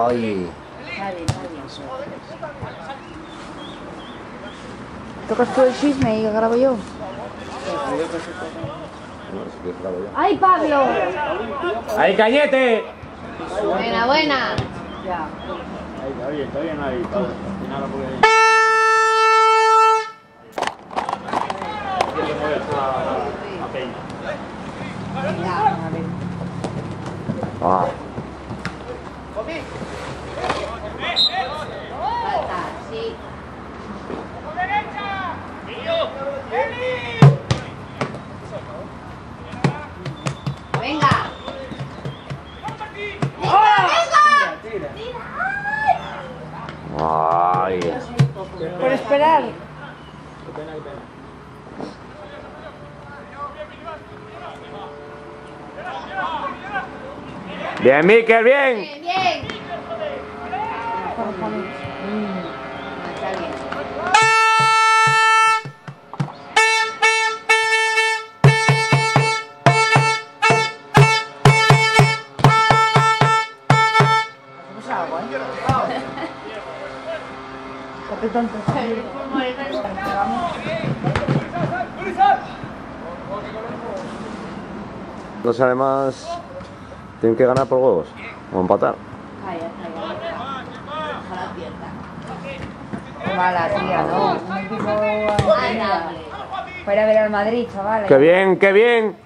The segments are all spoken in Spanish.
Ay. ¿Tocas tú el chisme y grabo yo? ¡Ay, Pablo! ¡Ay, Cañete! Buena, buena. Ya. Oye, está bien ahí. Ah. Falta, sí. Venga. Ay. Por esperar. Bien, Mikel, bien. Bien, bien. Está bien. Hacemos agua, ¿eh? Qué tonto. No sale más. Tienen que ganar por huevos. O empatar. Calla, calla. Ojalá pierda. Qué mala, tía, ¿no? Un equipo... Anda, hombre. Para ver al Madrid, chaval. ¡Qué bien, qué bien!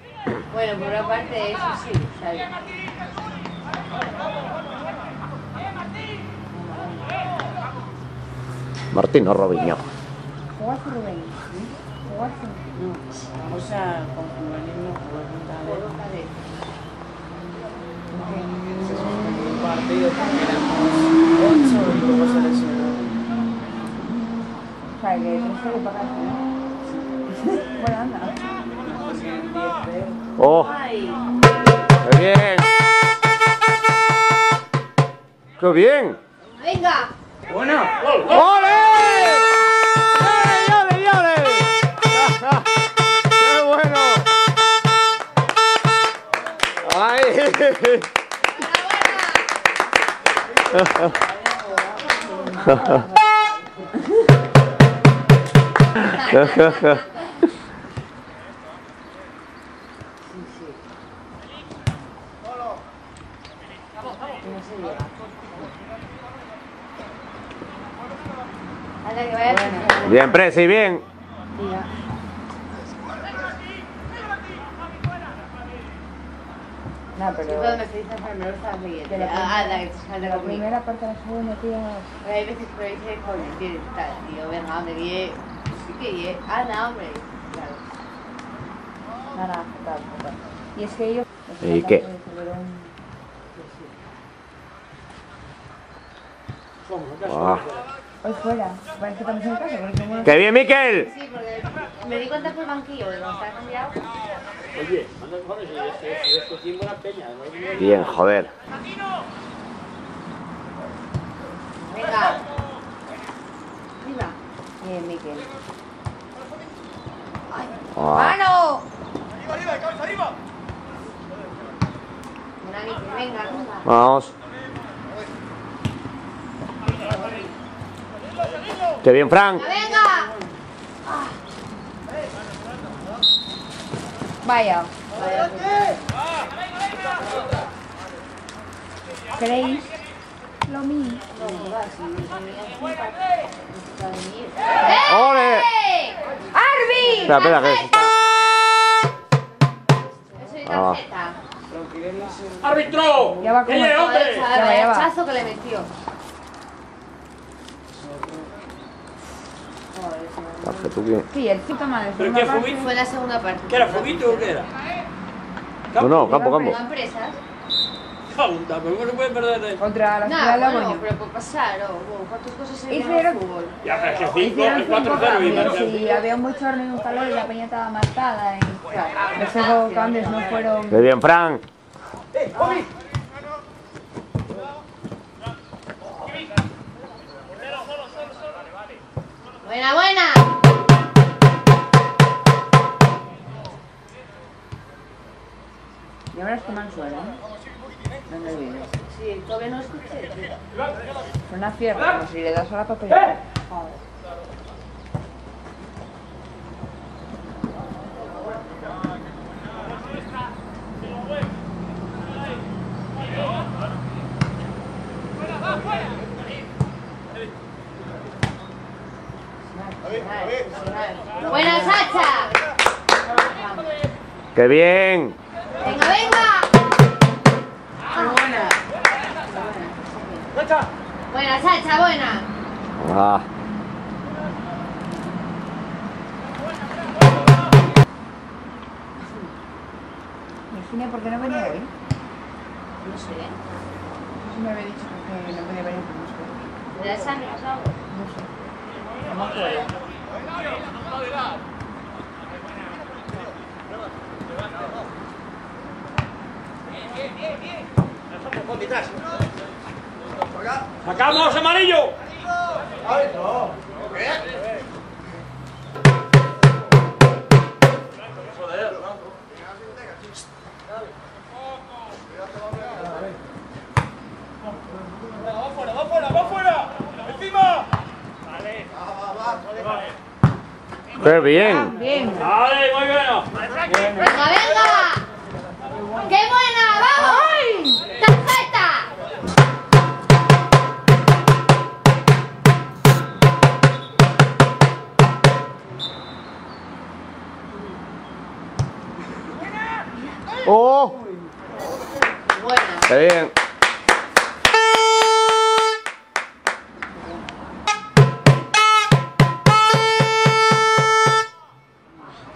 Bueno, por una parte eso sí, ¿sabes? Martín o Robinho. ¿Jugaste, Rubén? ¿Jugaste? Vamos a concluir un partido que éramos 8 y luego se lesionó. O sea, que tienes que pagaste, ¿no? Bueno, anda. ¡Oh! Ay, ¡Qué bien! ¡Qué bien! venga. Bueno, ¡Ole! ¡Ole, ole, ole! ¡Qué bueno! ¡Ay! Anda, que vaya. Bien, Presi, bien. No, Sí, pero... cuando me felicitas primero estás leyendo. De la Anda, que te sale La conmigo. primera parte de la segunda, tía... Pero hay veces que me dice, coño, tienes tal, tío, venga, hombre, que sí que anda, hombre. Claro. Nada, total. Y es que ellos... ¿Y qué? Ah. Hoy fuera. Parece que estamos en casa, porque como... ¡Qué bien, Mikel! Sí, porque me di cuenta por el banquillo, porque cuando estaba cambiado. oye, anda cojones, esto tiene buena peña. Bien, joder. Venga. Venga. Bien, Miquel. Ah. ¡Mano! Venga, Miki, venga, venga. Vamos. ¡Qué bien, Frank! ¡Venga! Vaya. ¿Queréis lo mío? ¡Ole! ¡Arby! Espera, espera, que se está... Soy Ah. tarjeta. ¡Árbitro! Ya va como... ¡Eh, hombre! Ya va. Chazo que le metió. Hace tú bien. Sí, el chico madre. ¿Pero qué fue? Fue la segunda parte. ¿Qué era, fubito o qué era? No, campo. ¿No empresas? Caunta, pero ¿cómo se puede perder de...? Contra la No, ciudad de bueno, Logroño. pero por pasar, ¿cuántas cosas se ven en Hicieron- el fútbol? Ya, pero es que 5, Hicieron el 5 4-0 y cambios marcar. y había un bochorno y un calor y la peña estaba marcada. Y los 5 cambios no fueron... ¡Qué bien, Frank! Buena, buena. Y ahora es que Mansuela, ¿eh? en el vídeo. Sí, todavía no escuché. Suena fierro, como si le das a la papelera. ¡Buena, Sacha! ¡Qué bien! ¡Venga, venga! Buena. Buena, Sacha, buena. Ah. Virginia, ¿por qué no venía hoy? No sé. Sí me había dicho que no podía venir por nosotros. ¿De la sangre o algo? No sé. No me acuerdo. ¡Sacamos, amarillo! ¡Va fuera! ¡Encima! ¡Qué bien! Bien. ¡Vale, muy bueno! ¡Venga, venga! ¡Qué buena! ¡Vamos! ¡Tarjeta! ¡Oh! Buena. ¡Qué bien!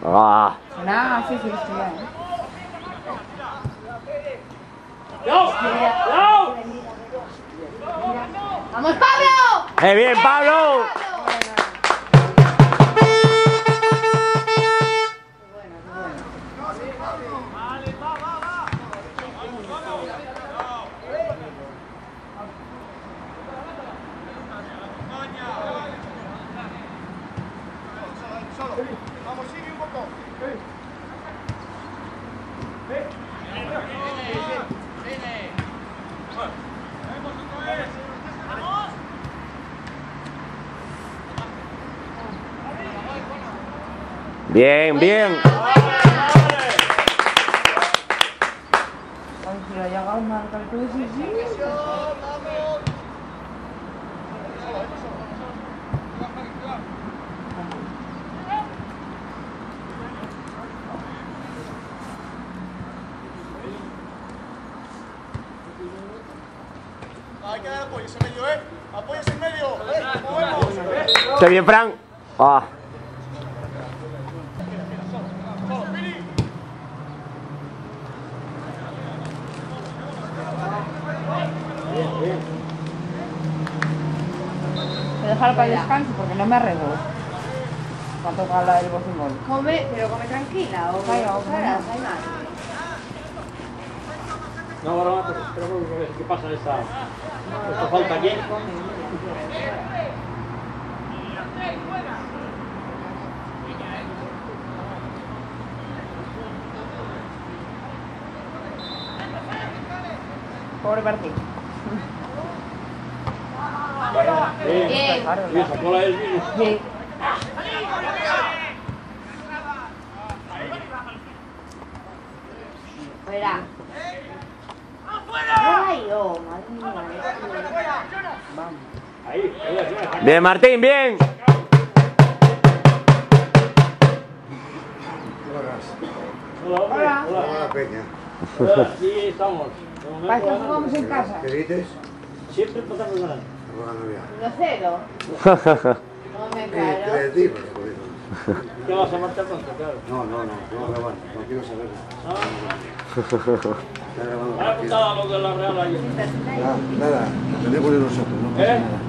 ¡Ah! Suena así, sí, sí, ya. ¡No! ¡No! ¡Vamos, Pablo! ¡Qué bien, Pablo! Bien, bien. Ay, si lo ha llegado a marcar todo eso, sí. Hay que dar apoyo en medio, ¿eh? Apoyos en medio, movemos. ¡Qué bien, Fran! ¡Ah! Voy a dejar para el descanso porque no me arreglo. Va a tocar la del bocimol. Come, pero come tranquila. O Vaya, caras, hay más. No, ahora espera a ver qué pasa esta falta aquí. Pobre partido. Bien. Bien. Bien, sacó la del vino. Sí. Fuera. Ay, oh, madre mía. Ahí, Bien, Martín, bien. Hola. Hola, Peña. Hola, sí, estamos. Parece que jugamos en casa. ¿Qué dices? Siempre empezamos ganando. No, 1-0. No me paro. Tres días, joder. ¿Qué vas a marchar pronto? Claro. No, grabando, no quiero saberlo. Está grabando. Ahora apuntado a lo de la Real ahí. Nada, tenemos de nosotros, no pasa ¿Eh? nada.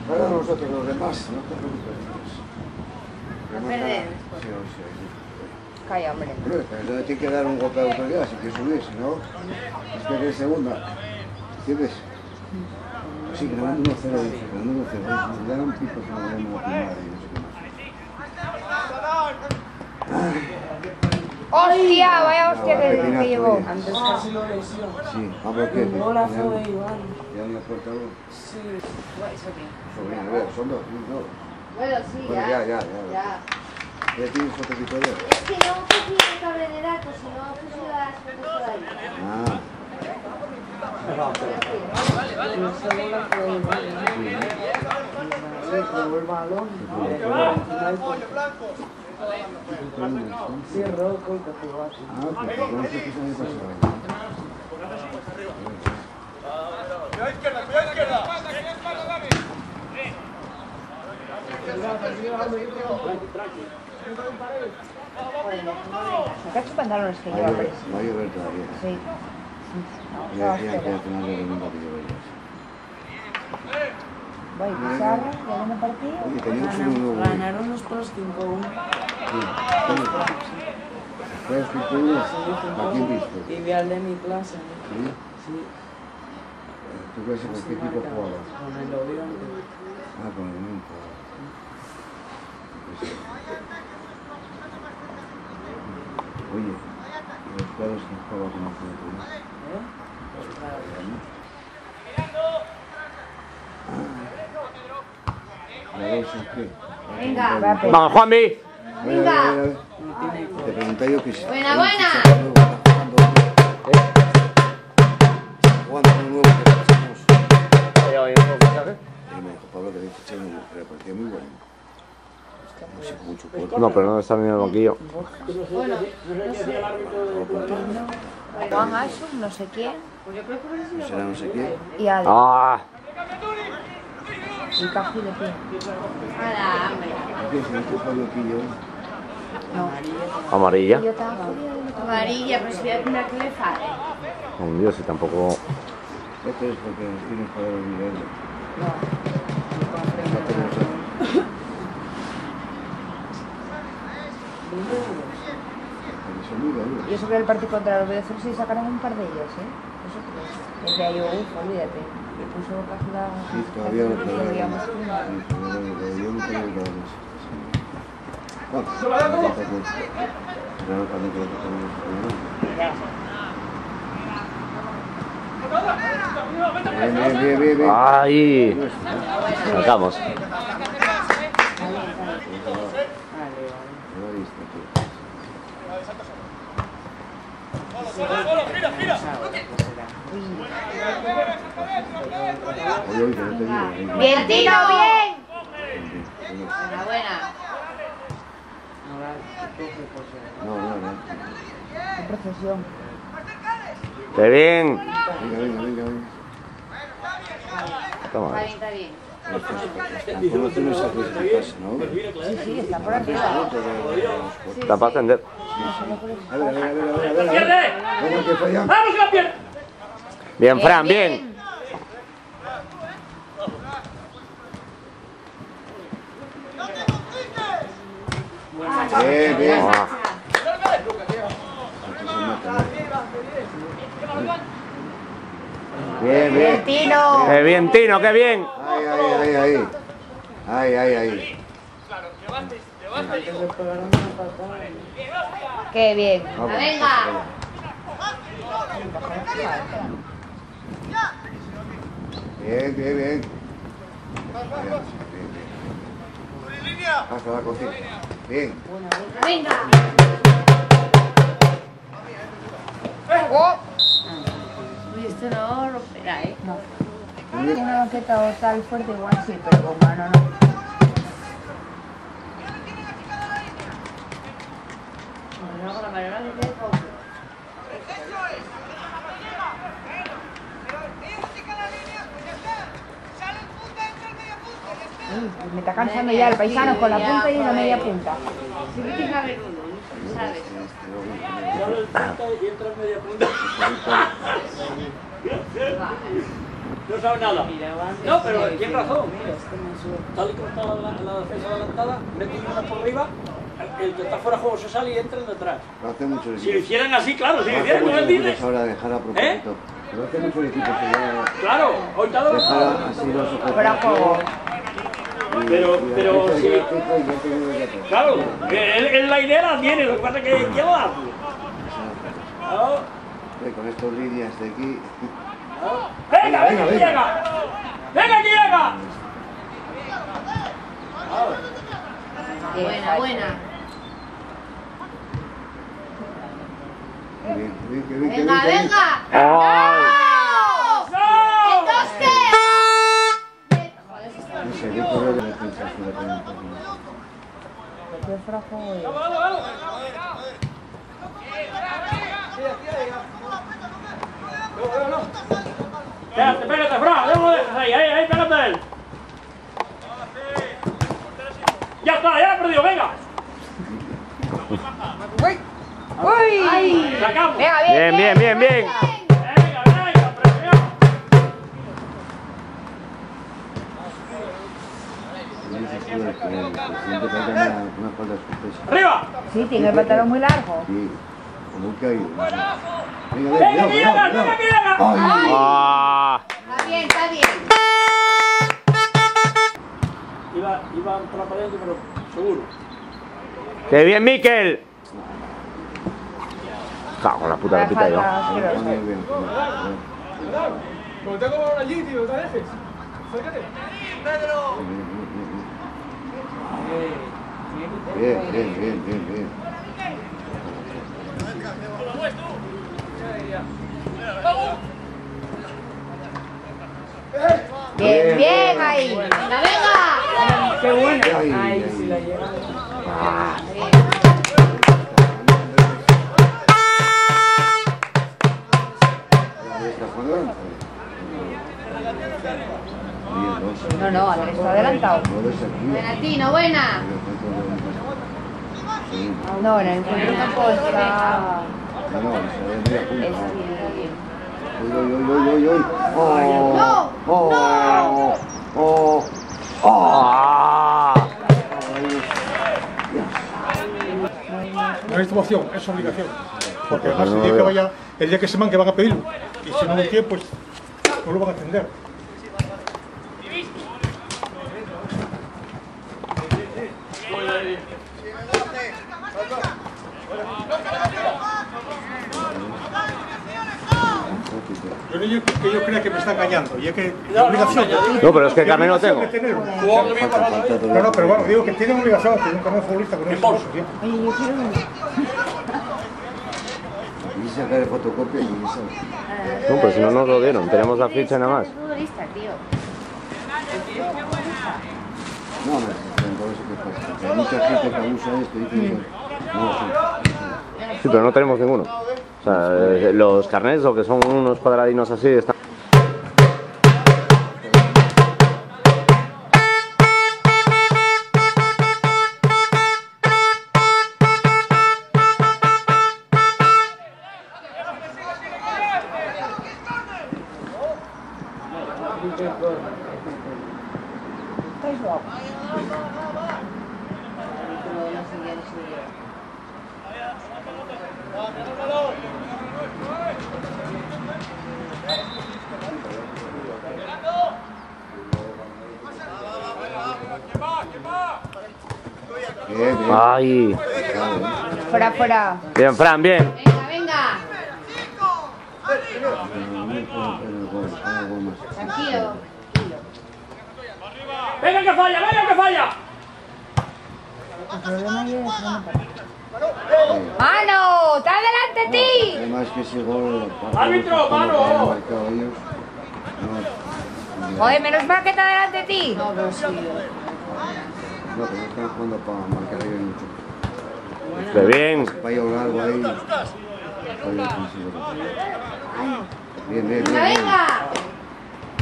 Para nosotros los demás, no te preocupes. A perder. Sí, sí. Calla, hombre. Pero tiene que dar un golpe de autoridad si quieres subir, si no, es que es segunda. ¿Entiendes? Sí, que ganando 1-0, dice, ganando 1-0. Le dan un pico que no le dan a la primera y no sé qué más. ¡Hostia! Vaya hostia que llevó. Antes casi lo lesionó. Sí, vamos que. Un golazo de Iván. Ya me ha cortado. Sí. Sobrino, a ver, son dos, no. Bueno, sí, Bueno, ya. ya. ¿Ya tienes fotos y todo? Es que no cogí el cable de datos, sino puse las fotos todavía. Ah, Y un solo golazo de Iván. Sí, robó el balón. Sí, Rocco, que jugó así. pues no sé qué se me pasó. Saca tus pantalones que Va a lleva. llover todavía. Sí. Ya que al final de domingo que llover ya. Voy, pizarra, ganando partido. Oye, teníamos uno nuevo. Ganaron los pros 5-1. Sí, ¿puedes escribir? ¿A quién viste? Y vi al de mi clase. ¿Sí? Sí. ¿Tú crees con qué equipo jugabas? Con el Oriente. Ah, con el Oriente. Oye, los cuadros que jugaba con el Oriente. ¿La dos o qué? Venga. ¡Vamos, Juanmi! Venga. Te pregunté yo que si... Buena, buena. Jugando uno nuevo que pasamos. Y me dijo Pablo que había fichado uno, pero parecía muy bueno. No sé, mucho cuerpo. No, pero no está ni en el banquillo. Bueno, Juan Asu, no sé quién. pues yo creo que no No será no sé qué. Y Alex. ¡Ah! Y Caji de pie. a la hambre. ¿Qué es este Pablo Quillo? No. Amarilla. Y yo estaba jodida. Amarilla, pero si voy a tener que le fare. Un Dios, y tampoco. Esto es porque nos tienes para el nivel. Son muy buenos. Y eso que el partido contra los BDC sí sacaron un par de ellos, ¿eh? Vosotros. El de Ayogu, olvídate. Le puso casi la... Sí, todavía no casi te la digamos, yo no tengo nada más. Bueno, tampoco. Pero no también creo que tenemos bien. ¡Ay! Sacamos. ¡Bien, Tino, bien! Enhorabuena. No. ¡Qué procesión! ¡Qué bien! Venga. Toma. Está bien. Tampoco tú no sabes qué pasa, ¿no? Sí, sí, está por arriba. Está para atender. A ver. Venga, que falla. ¡Vamos que la pierde! Bien, Fran, bien. Bien. Ah, Bien. Tino! ¡Qué bien, Tino, qué bien! Ay. Antes de pegar una patada. ¡Qué bien! Vamos, Venga. Bien. Hasta la cocina. Bien. Venga. ¡Oh! Uy, esto no romperá, ¿eh? No. Una banqueta o tal fuerte igual sí, pero con mano no. No, con la manera que te dejo. Me está cansando ya el paisano con la punta y la media punta. Siempre tiene que haber uno, ¿sabes? Sale el punta y entra en media punta. No sabe nada. No, pero tiene razón. Tal y como está la defensa adelantada, meten una por arriba, el que está fuera de juego se sale y entra detrás. Lo hace mucho el Si lo equipo. hicieran así, claro, si lo Lo hace hicieran como mucho él el equipo dice. ahora dejar a propósito. Lo hace mucho el equipo que ya Claro, hoy te ha dado dejar así los ojos. Fuera juego. Pero sí. Claro, en la idea la tiene, lo que pasa es que ¿qué lo hace? Con estos líneas de aquí. ¡Venga, venga, que llega! ¡Venga, que llega! Buena, buena. Venga, venga. ¡No! ¡Entonces! No sé, yo creo que la sensación Qué frajo es. Pégate, Fran, no lo dejes ahí, pégate a él. Ya está, ya ha perdido, venga. ¡Uy! Sacamos. Venga, Bien, bien, bien, bien. Venga, presión. ¡Arriba! Sí, tiene el pantalón muy largo. Sí, como un caído. ¡Venga, que llega, venga, que llega! Ah. Está bien, está bien. Iba por la pared, pero seguro. ¡Qué bien, Miquel! Cago en la puta que pita yo. Como tengo balón allí, tío, no te dejes. Acércate. Bien. Bien, bien ahí. Venga, venga. Qué bueno. Ahí sí la lleva. No, Andrés está adelantado. Buena, Tino, buena. No, en el centro campo está. No es opción, es obligación. Porque además el día que vaya, el día que se que van a pedirlo. Y si no lo quieren, pues no lo van a atender. Yo no digo que yo crea que me está engañando, y es que es obligación. No, pero es que carne no tengo. No, pero bueno, digo que tienen obligación, que un carnet futbolista con eso. Oye, yo quiero uno. Y sacar fotocopia y eso. No, pues si no nos lo dieron. Tenemos la ficha nada más. Es futbolista, tío. No, todo eso que pasa. Que hay mucha gente que abusa de esto y dice que no, sí. Sí, pero no tenemos ninguno. O sea, los carnets, o que son unos cuadradinos así, están... Estáis guapos. Bien. ¡Ay! Fuera. Bien, Fran, bien. Venga, venga. Tranquilo. ¡Venga que falla, venga que falla! El problema es el segundo partido. ¡Mano! ¡Está delante de ti! Además que ese gol... ¡Árbitro, mano! Joder, menos mal que está delante de ti. No, pero sí. No, que no están jugando para marcar ellos mucho. ¡Qué bien! Para ir largo ahí. Bien. Venga, venga.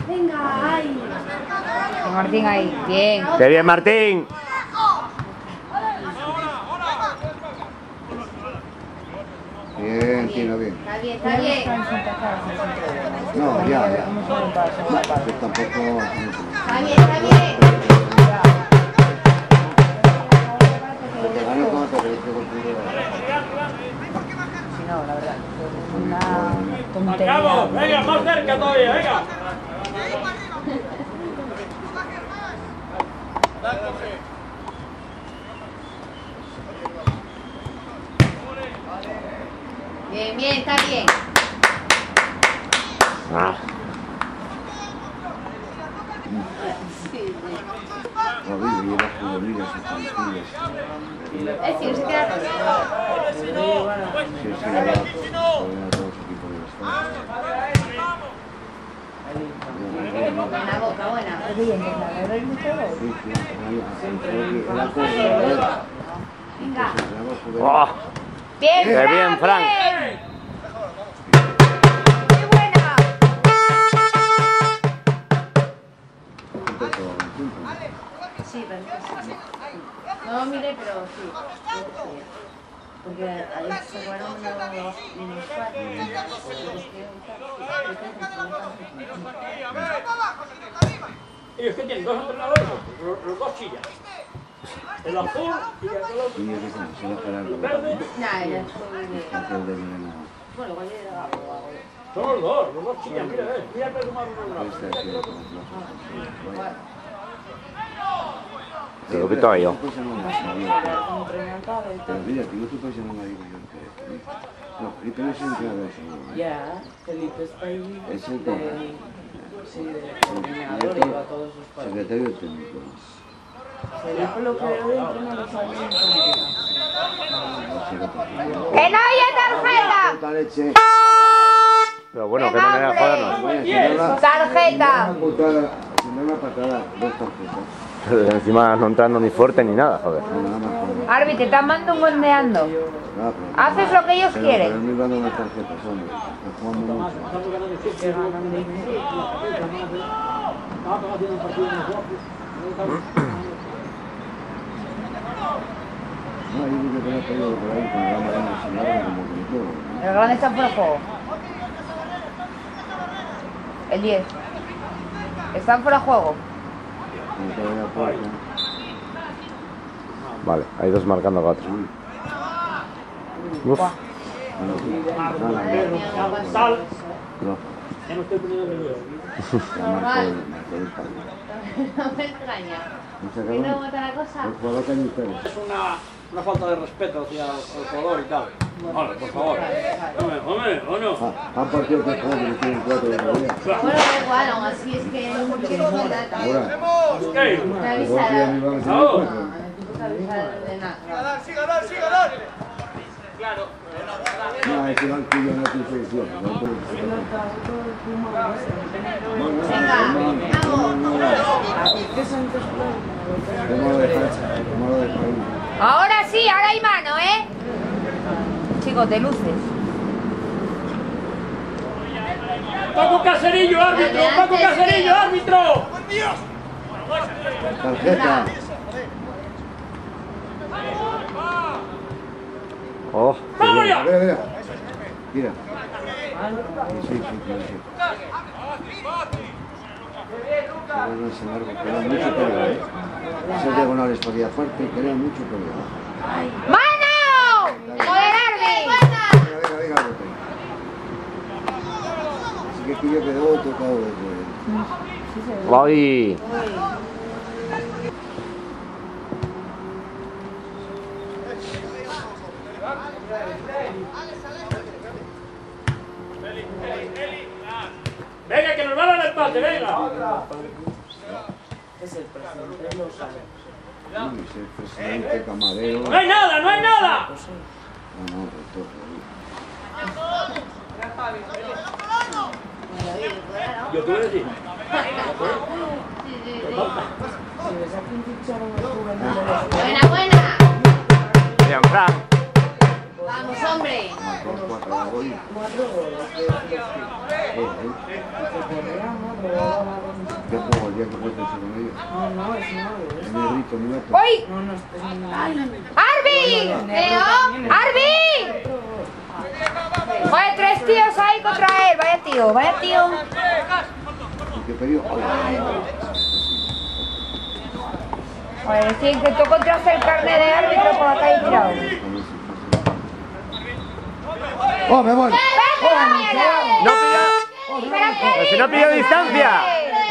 Venga, ay. Martín ahí. Bien. ¡Qué bien, Martín! Bien, Tino, bien. Está bien, está bien. No, ya. Yo tampoco... Está bien, está bien. Te gano como te reíste con tu Si no, la verdad. Una tontería. ¡Vamos! ¡Venga, más cerca todavía, venga! Bien, bien, está bien. Ah. Sí, sí. David lleva juveniles y infantiles. Es decir, se queda todo. Sí, lleva a todos los equipos del estado. Buena boca, buena. Venga. Oh, Bien, ¡Qué bien, Frank! bien. Muy buena. Sí, parece que sí. No mire, pero sí. Porque ayer se jugaron los cuatro. Ellos que tienen dos entrenadores, los dos chillas. El azul y el otro. Y yo se va a parar El verde. Nah, ya fue el de Milena. bueno, igual era algo. Son los dos chillas, mira, mira que tomar uno Este aquí, Te lo quito yo. Pero mira, que no te puedes llamar a digo yo que no, Felipe no es el entrenador, seguro. Ya, Felipe está ahí. Es el que Sí, del coordinador y va a todos sus partidos. secretario técnico. Felipe lo que veo dentro no lo sabe bien cómo. ¡Que no haya tarjeta! Puta leche. Pero bueno, qué manera de jodernos. ¡Tarjeta! Si me una patada, dos tarjetas. Encima no entrando ni fuerte ni nada, joder. No, nada más con Arbi, te están mangondeando. Haces lo que ellos Pero quieren. no iban a unas tarjetas, hombre. Están jugando mucho. No, yo creo que tenía pedido por ahí con el Gama enseñaron como que todo. El grande está fuera de juego. El 10. Están fuera de juego. Como que había puerta. Vale, hay dos marcando a 4. Uf. Sal. No, Ya no estoy poniendo el video. ya marcó el partido. No me extraña. ¿No ¿Y no sacaron? vota la cosa? El jugador Cañizares. Es una falta de respeto hacia el jugador y tal. Vale, por favor. Hombre, ¿o no? Han partido que juegan que tienen 4 de todavía. Bueno, da igual, aún así es que no quiero igualdad. Ahora, ¿Qué? Me mejor que ya avisaron. me van a enseñar No. 4. No me avisaron de nada. No, es que no tuyo no tiene solución. No puede ser. Venga, vamos. ¿Cómo lo dejas? ¿Cómo lo dejas? Ahora sí, ahora hay mano, ¿eh? Chicos, de luces. ¡Paco Caserillo, árbitro! ¡Paco Caserillo, árbitro! Tarjeta. Oh, ¡Vamos ya! Mira, mira. Mira. Sí. Se van a enseñar porque queda mucho pelea, ¿eh? Esas diagonales podía fuerte y queda mucho pelea. ¡Mano! ¡Joder, Arbi! Venga, bote. Así que aquí yo quedó tocado desde... ¡Ay! ¡Venga, que nos van a dar el empate, venga! Es el presidente, lo sabe. Sí, el presidente, camarero... ¡No hay nada, no hay nada! No, rector. Yo te voy a decir. Sí, sí, sí. Si ves a quién ficharon el juvenil Buena, buena. Bien, Frank. Vamos, hombre. Marcó 4 de gol. 4 goles. ¿Qué juego el día que fuiste con ellos? No, es nuevo. El negrito, mira. ¡Uy! No, es ¡Arbi! ¡Leo! ¡Arbi! Joder, 3 tíos ahí contra él. Vaya tío, vaya tío. ¿En qué periodo? Joder, es que intentó contraste el carnet de árbitro por la calle tirado. ¡Oh, me voy! ¡No pilla! ¡Si no pilla distancia!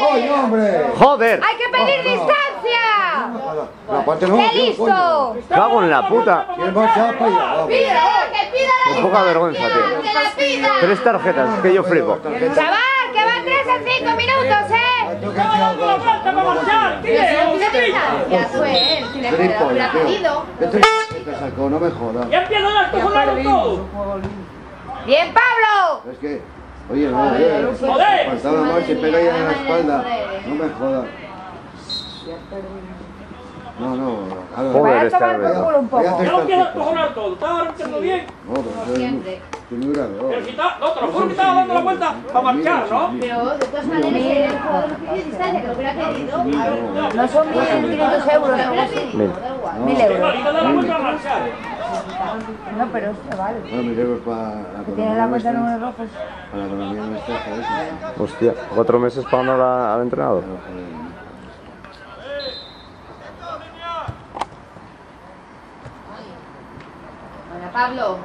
¡Oh, hombre! ¡Joder! ¡Hay que pedir distancia! ¡Hostia! La parte no, ¡Qué tío, listo! coño. Cago en la puta. ¿Quién va a echar para allá? Vamos. ¡Pida! ¡Que pida la Qué poca vergüenza, tío. ¡Que la pida! 3 tarjetas, es que yo flipo. ¡Chaval! ¡Que van 3 en 5 minutos, eh! Tengo que tirar ¡No, falta para marchar! Ya fue él, tiene que haber Gilipollas, tío. pedido. ¿Qué te sacó? No me jodas. ¡Ya empiezan a cojonar todo! ¡Bien, Pablo! Es que, oye, no, ¡Joder! faltaba más y pega ya en la espalda. No me jodas. No, claro. Joder, Vaya a esta tomar vez. por culo un poco. ¡Ya lo empiezan a cojonar todo! ¡Estaba arrancando bien! No, pero eso es muy grave. Pero si está... No, te lo juro que estaba dando la vuelta para marchar, ¿no? Pero de todas maneras, el jugador no pide distancia, que lo hubiera pedido. No son 1.500 euros, algo así. 1.000 Que euros. no, dar la vuelta para marchar. No, pero esto vale. Bueno, 1.000 euros para la Que tiene la cuenta de números rojos. Para la economía nuestra, ¿sabes? Hostia, 4 meses pagando al entrenador. Pero, joder. Hola, Pablo.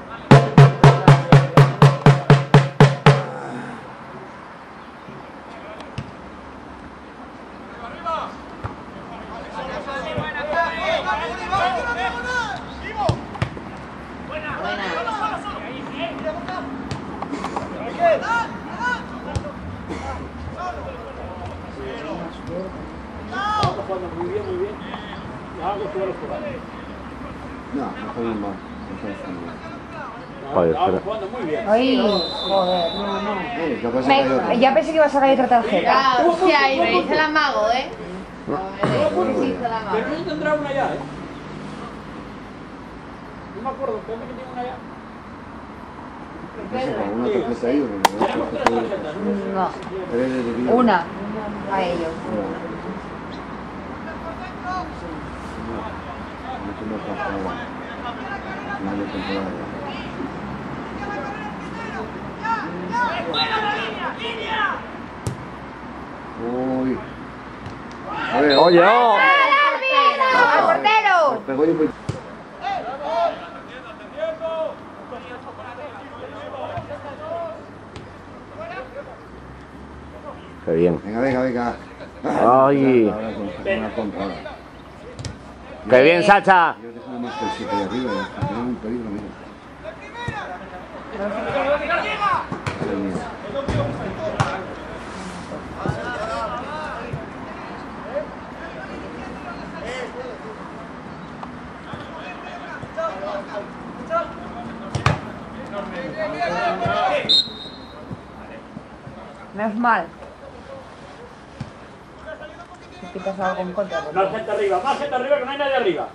Estamos jugando muy bien, muy bien. Algo que bueno jugar. No, no estamos mal. No estamos tan mal. Joder, Estamos espera. jugando muy bien. Ay, joder. ¿Qué pasa? Que hay otro. Ya pensé que ibas a sacar otra tarjeta. Ya, hostia, y me dice el amago, ¿eh? Me dice el amago. Pero no tendrá una ya, ¿eh? No me acuerdo, creo que tiene una ya. ¿Qué pasa? ¿Una tarjeta ahí o no? Tenemos 3 tarjetas, ¿no? No, Eres de vida. una. A ellos. Mucho más pasada. Final de temporada. Uy. A ver, Oye, oh. ¡Al árbitro! ¡Al portero! pegó y muy... Qué bien. Venga. Ay. Ahora con una contra. Ahora. Qué bien, Sacha. Yo dejo nada más que el 7 de arriba. Tienen un peligro, mira. Madre mía. Menos mal. Si quitas algo en contra, pues Más gente arriba, que no hay nadie arriba.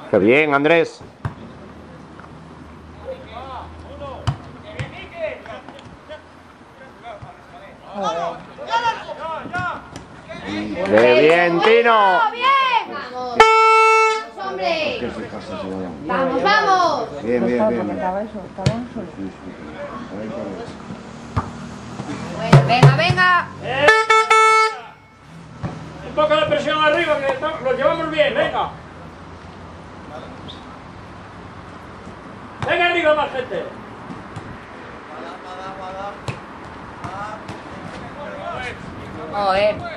Qué bien, Andrés. Qué bien, Tino. ¡Bien! ¡Vamos! ¡Hombre! Que se casa se vayan. ¡Vamos, vamos! Bien. Estaba eso, estaban solos. Sí. Ahí Venga, venga. Un poco de presión arriba, que los llevamos bien, venga. Venga arriba más gente. Joder. Bien,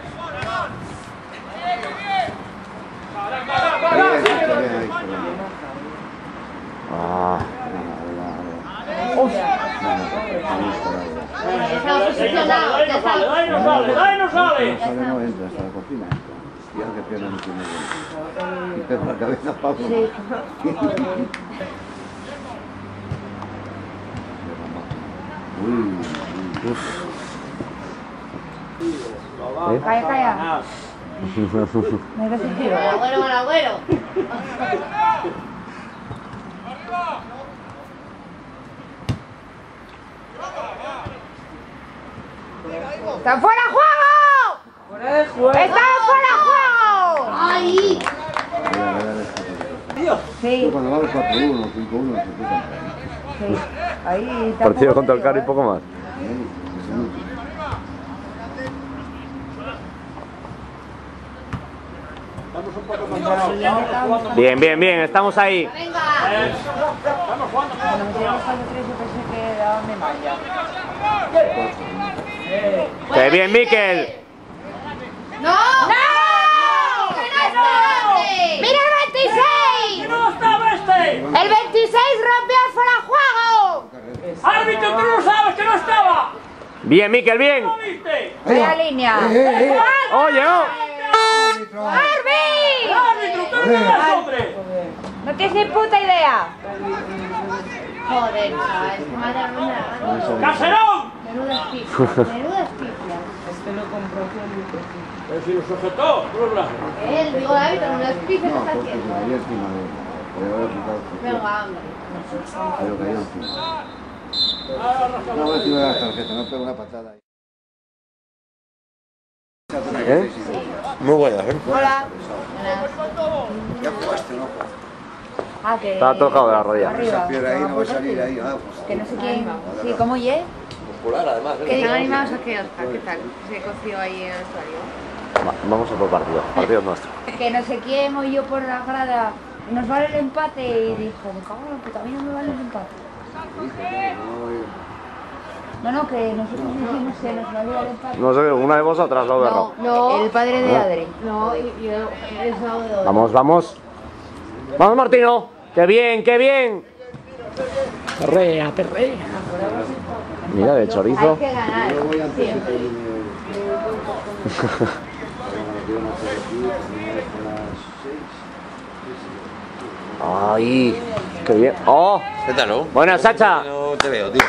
Ah. Estamos posicionados, ya estamos. Dai no sale. No sale, no entra hasta la cocina. Y ahora que pierna no tiene bien. Y pega la cabeza a Pablo. Calla. Me he sentido. Al agüero. ¡Están fuera de juego! ¡Fuera de juego! ¡Están fuera de juego! ¡Ay! Sí, Yo cuando vamos 4-1, 5-1, se empiezan. sí. Ahí Partido contra el Cari y poco más. Estamos un poco controlados. Estamos jugando muy Bien, estamos ahí. ¡Venga! Estamos jugando. Cuando me tiramos al 3 yo pensé que daban de malla. ¡Qué bien, Miquel! ¡No! ¡No! ¡Que no estaba! ¡Mira el 26! ¡Que no estaba este! ¡El 26 rompió el fuera de juego! ¡Árbitro, tú no sabes que no estaba! Bien, Miquel, bien. ¿No viste? ¡Vaya línea! Oye, oh. ¡Arbi! ¡Árbitro, tú no eres hombre! No tienes ni puta idea. Joder, chaval, es que madre mía. ¡Caserón! Menudas piflas, menudas piflas. Pero si lo sujetó, tú los brazos. Él, digo, David, menudas piflas No, está porque se haciendo. cayó encima de él. Podría haber aplicado el Venga, hombre. pero cayó encima. No, me tiró la tarjeta, no pegó una patada ahí. ¿Eh? Muy buena, ¿eh? Hola. Ya jugaste, ¿no? Ah, que... Estaba tocado de la rodilla. Esa Arriba. piedra ahí no va a salir ahí. Ah, pues. Que no sé quién... Sí, ¿cómo ye? Popular, además. ¿Que están animados a qué, Oscar? ¿Qué tal? ¿Se coció ahí en el estadio? Vamos a por partido. Partido nuestro. Que no sé quién oyó por la grada. Nos vale el empate y dijo, me cago en la puta, a mí no me vale el empate. No, que nosotros dijimos que nos valía el empate. No sé, una de vosotras lo berro. No, el padre de Adri. No, yo el sábado. Vamos, vamos. Vamos, Martino. ¡Qué bien, qué bien! Perrea, perrea. Mira, de chorizo. Hay que ganar. Yo voy antes Siempre. que termine. Quiero hacer aquí, terminar a las 6. ¡Ay! ¡Qué bien! ¡Oh! ¿Qué tal, no? Buenas, Sacha. No te veo, tío.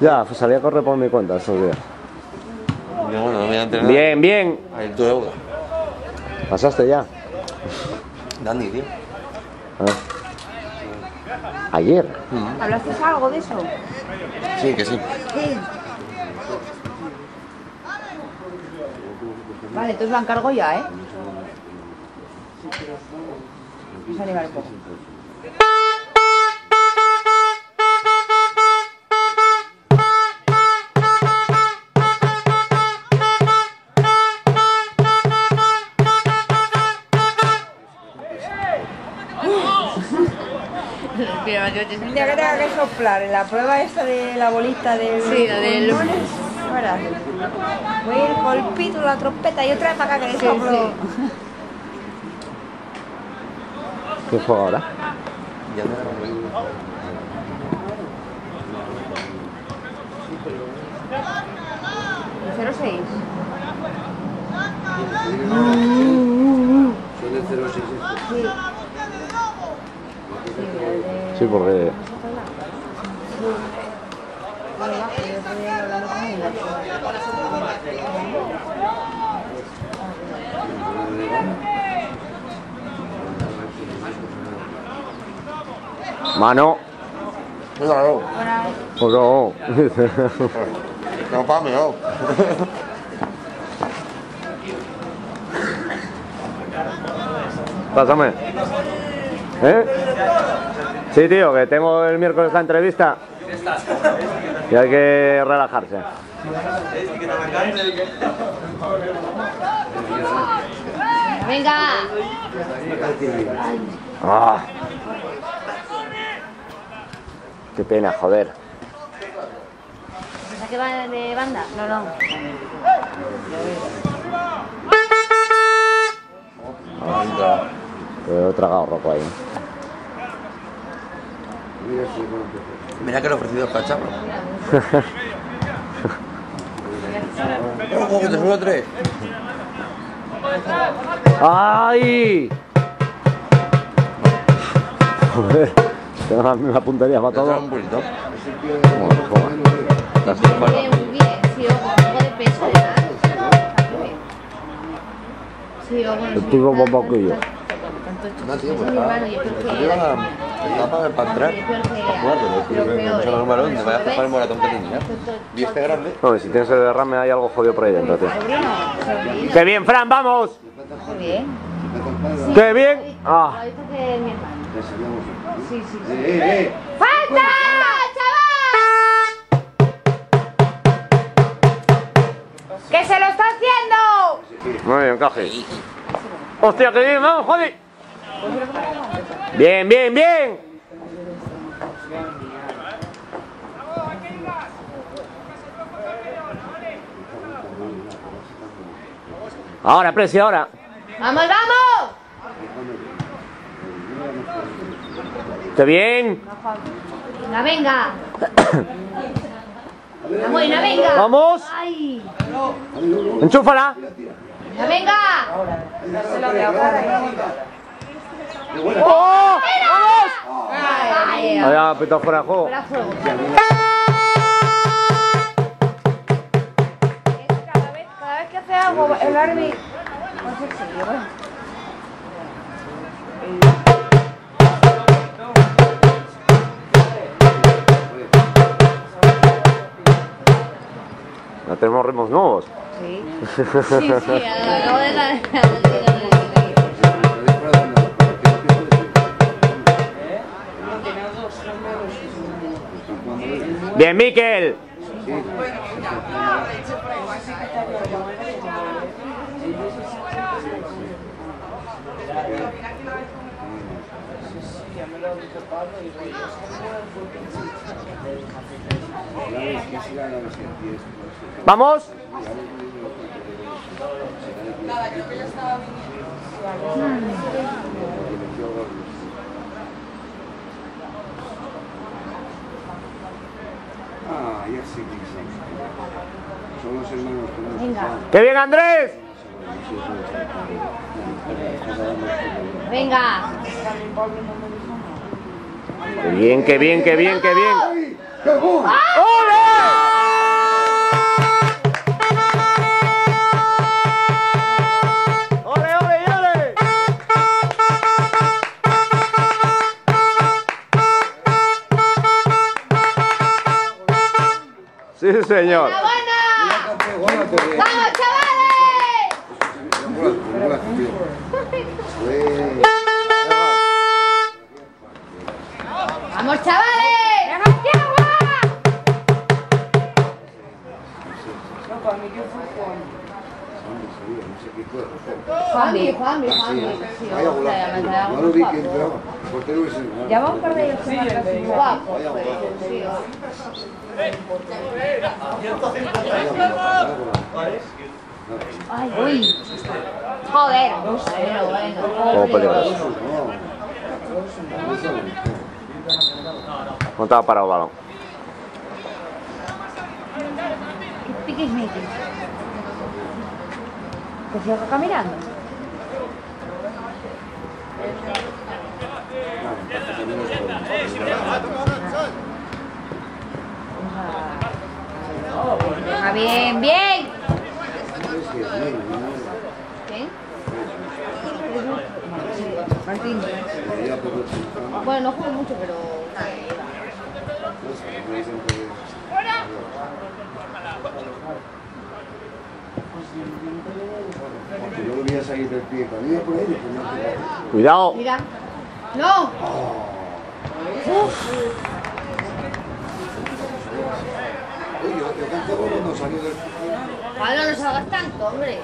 Ya, pues salí a correr por mi cuenta estos días. Yo, bueno, no me voy a entrenar. Bien, bien. Ahí tu deuda. ¿Pasaste ya? Dandy, tío. Ayer. ¿Hablaste algo de eso? Sí, que sí. Sí. Vale, entonces la encargo ya, ¿eh? Vamos a animar un poco. El día que tenga que soplar en la prueba esta de la bolita del... Sí, la del lunes. Ahora, voy a ir con el pito, la trompeta y otra vez para acá que le soplo. ¿Qué juega ahora? Ya no. 0-6. Son el 06 Sí. Sí, porque... Mano. Claro. Pues no. No, pa' mí, no. Pásame. ¿Eh? Sí, tío, que tengo el miércoles la entrevista. Y hay que relajarse. Venga. Ah. Qué pena, joder. ¿Pensás que va de banda? No. He tragado roco ahí. Mira que le he ofrecido el cacharro. ¡Ojo, que te subo 3! ¡Ay! Joder, tengo la misma puntería para todo. Un poquito. Muy bien. Sí, o con algo de peso, ¿verdad? Sí, o con El tuyo más bajo que yo. No, tío, Es pues mi está. hermano, yo creo que... Lleva la para entrar. Para jugártelo. No el balón, te vayas a tapar el moratón que tenía. ¿Y este grande? No, si tienes el derrame hay algo jodido por ahí dentro, tío. Sobrino. ¡Qué bien, Fran, vamos! Muy bien. ¡Qué bien! ¡Ah! Ha visto que es mi hermano. Sí. ¡Falta! ¡Chaval! ¡Que se lo está haciendo! Muy bien, Caje. ¡Hostia, qué bien! ¡Vamos, joder! ¡Bien, bien, bien! Ahora, Presi, ahora. ¡Vamos, vamos! ¡Qué bien! Venga, venga. La buena, venga. ¡Vamos! ¡Ay! ¡Enchúfala! ¡Venga, venga! ¡Oh! ¡Vamos! Ay, Vaya, pitado fuera de juego. fuera fuego. Cada vez que hace algo, el árbitro. No sé si yo. Ya tenemos ritmos nuevos. Sí. Sí, acabo de la... Bien, Miquel. Vamos. Ah, ya sé que sí. Son los hermanos que nos Venga. ¡Qué bien, Andrés! Venga. ¡Qué bien, qué bien, qué bien, qué bien! ¡Ole, ole, ole! Sí, señor. ¡Vamos, chavales! ¡Vamos, chavales! Juanmi. Vaya golazo. No lo vi que entraba. Portero ese. Ya vamos por ellos. Guapo. Ay, uy. Joder. Como peligroso. No estaba parado el balón. ¿Qué piques miquis? ¿Que sigo caminando? Venga, bien, bien. ¿Qué? Martín. Bueno, no juego mucho, pero... Porque yo lo vi a salir del pie. Cuando iba por ellos, pues no te... Cuidado. Mira. ¡No! Oye, yo canté cuando salió del... Pablo, no salgas tanto, hombre.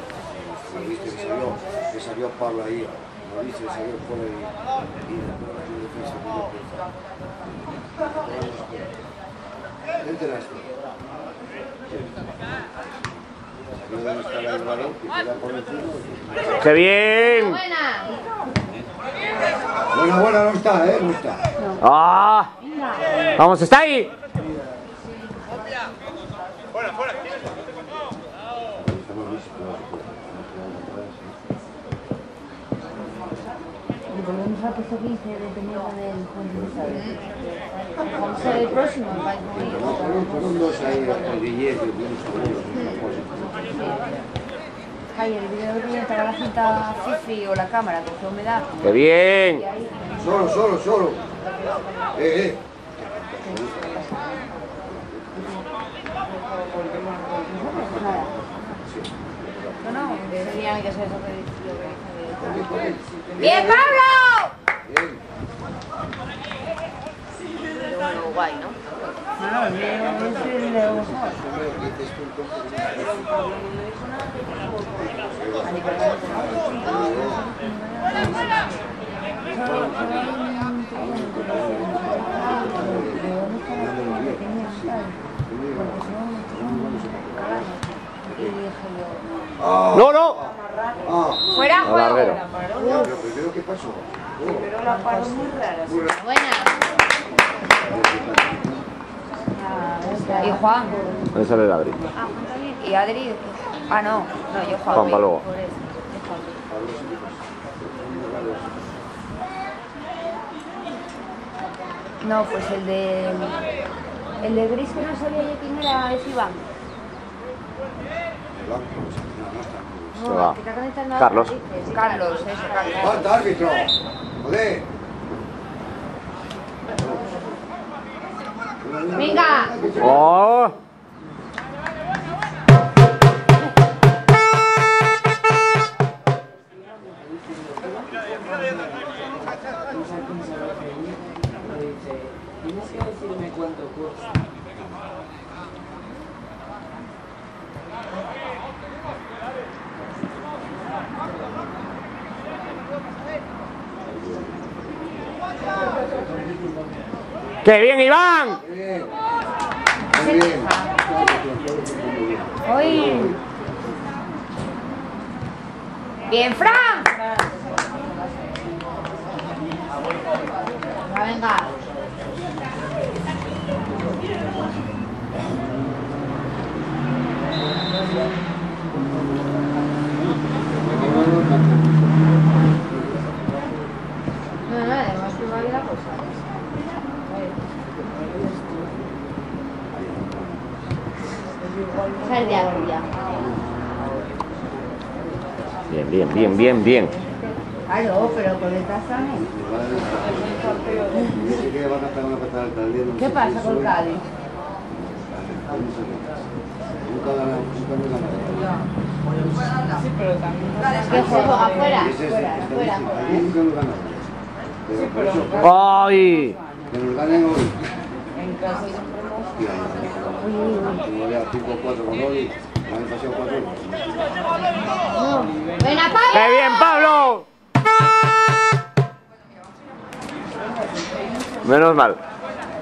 ¿No viste que salió Pablo ahí? ¿No viste que salió por ahí? Y después la defensa de Vente la esto. Salió donde está el balón, que queda por encima. ¡Qué bien! Buena. Buena, no está, no está. ¡Ah! ¡Vamos, está ahí! Volvemos a puesto 15 dependiendo del punto. Vamos a ser el próximo. Fueron dos ahí, el Guillermo, que fuimos Ay, el video que estaba la cinta Fifi o la cámara, que fue humedad. ¡Qué bien! Solo. No, tenía que hacer eso que dice. ¡Bien, Pablo! Bueno, guay, ¿no? No, el mío es el de Ojo. ¡No, no! paso. Pero la paro muy rara. Buena. Y Juan. Ahí sale el Adri. Y Adri. Ah, no. No, yo Juan. Juan, para luego. Por eso. No, pues el de gris que no sabía yo quién era, es Iván. Se va. que te ha conectado nada, Carlos. dices. Carlos, eso, Carlos. ¡Falta, árbitro! ¡Joder! Venga. ¡Oh! Tienes que decirme cuánto cuesta. ¡Qué bien, Iván! Bien. Muy bien. Uy. Bien, Fran. Venga. No, además que va a ir la cosa. Sal de agria. Bien, bien, bien, bien, bien. Claro, pero con el tasaje. ¿Qué pasa con Cádiz? Nunca ganamos, nunca ganamos. Sí, pero también. ¿Qué juego? ¿Afuera? Ese es Afuera, el que afuera. está diciendo. Nunca nos ganamos. Pero por eso, ¡Ay! que nos ganen hoy. En casa siempre hemos. Como ya 5-4 con hoy, el año pasado 4. ¡Ven a Pablo! ¡Qué bien, Pablo! Menos mal.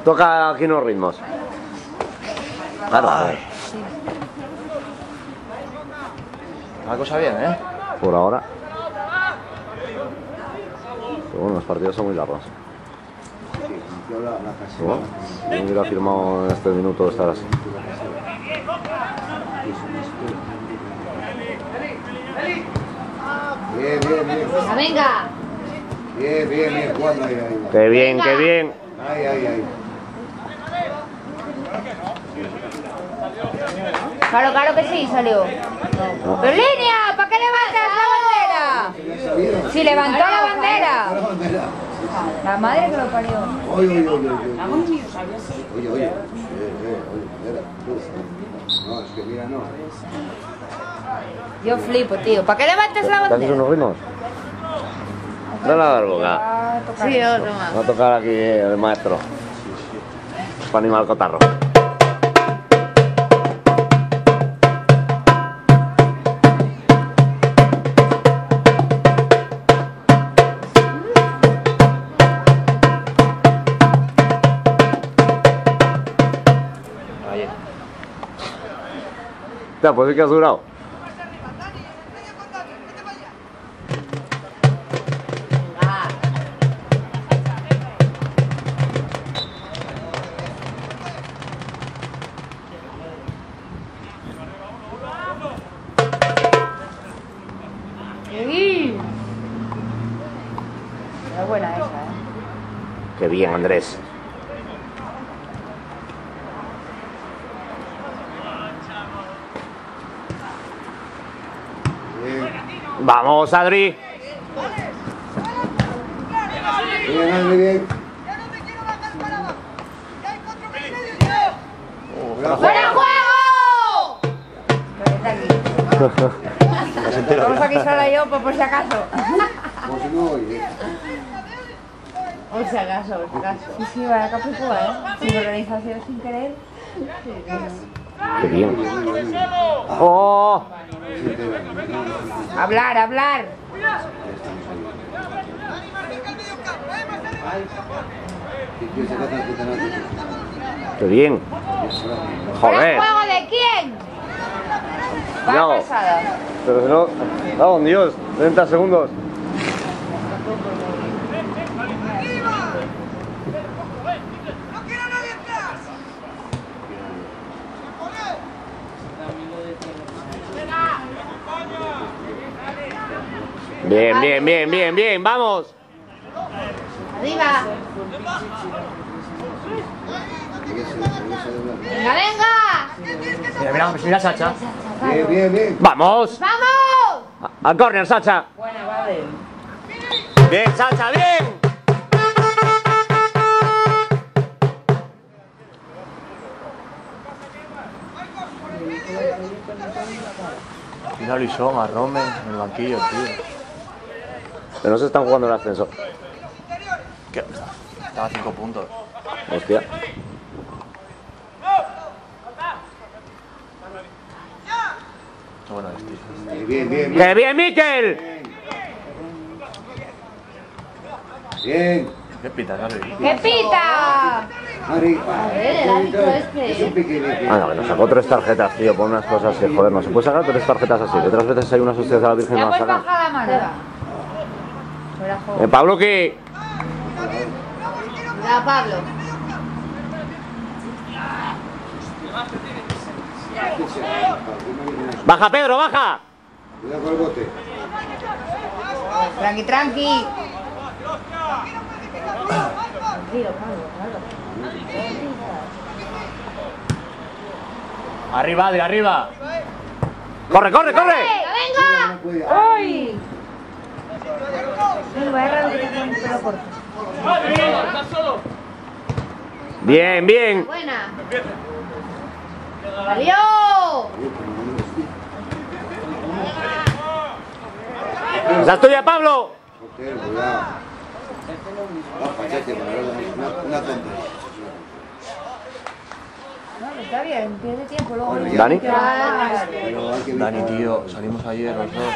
Toca aquí unos ritmos. Claro, a ver. La cosa bien, ¿eh? Por ahora. Pero bueno, los partidos son muy largos. Bueno, yo hubiera firmado en este minuto estar así. Bien, bien, bien. ¡Venga! Bien, bien, bien. Jugando ahí, ahí. ¡Qué bien, qué bien! Ahí, ahí, ahí. Claro, claro que sí, salió. ¡Pero línea! ¿Para qué levantas la bandera? Si levantó la bandera. La bandera. La madre que lo parió. Oye, oye, oye, oye. Oye, oye. Oye, bandera. No, es que mira, no. Yo flipo, tío. ¿Para qué levantas la ¿Te haces bandera? unos ritmos? Dale a dar boca. Sí, otro más. Va a tocar aquí el maestro. Para animar el cotarro. Ya, pues sí que has durado. Es buena esa, Qué bien, Andrés. Vamos, Adri. Bien, Adri, bien. ¡Fuera juego! Vamos aquí sola yo, por si acaso. Pues si no, oye. Por si acaso, por si acaso. Sí, sí, vaya capicúa, ¿eh? Sin organización, sin querer. Qué bien. ¡Oh! Hablar, hablar. Qué bien. ¿Fuera Joder. juego de quién? No. Va pasada. Pero si no... ¡Oh, Dios! 30 segundos. Bien, bien, bien, bien, bien, vamos. Arriba. Venga, venga. Mira, mira, Sacha. Bien, bien, bien. Vamos. ¡Vamos! Al córner, Sacha. Buena, vale. Bien, Sacha, bien. Mira a Luisón, a Rome, en el banquillo, tío. Pero no se están jugando el ascenso. ¿Qué? Estaba a 5 puntos. Hostia. Qué bueno es, tío. Bien, bien, bien. ¡Qué bien, Miquel! Bien. ¿Qué pita, Gary? ¡Que pita! Mari. el hábito este. Es un pique. Ah, no, que nos sacó 3 tarjetas, tío, por unas cosas que, joder, no se puede sacar 3 tarjetas así. Otras veces hay unas hostias de la Virgen y Ya no las puedes sacan. bajar la mano. Fuera juego. Pabluki. Cuidado, Pablo. Baja, Pedro, baja. Cuidado con el bote. Tranqui, tranqui. Tranquilo, Pablo, Pablo. Arriba, Adri, arriba. ¡Corre, corre, corre! ¡Venga, venga! ¡Ay! Sí, vaya raro que te ponen el pelo corto. Bien, bien. Buena. ¡Salió! ¡Esa es tuya, Pablo! Joder, cuidado. Fachate, una tontería. No, está bien, pierde tiempo luego. ¿Dani? Pero hay que Dani, tío, salimos ayer los dos.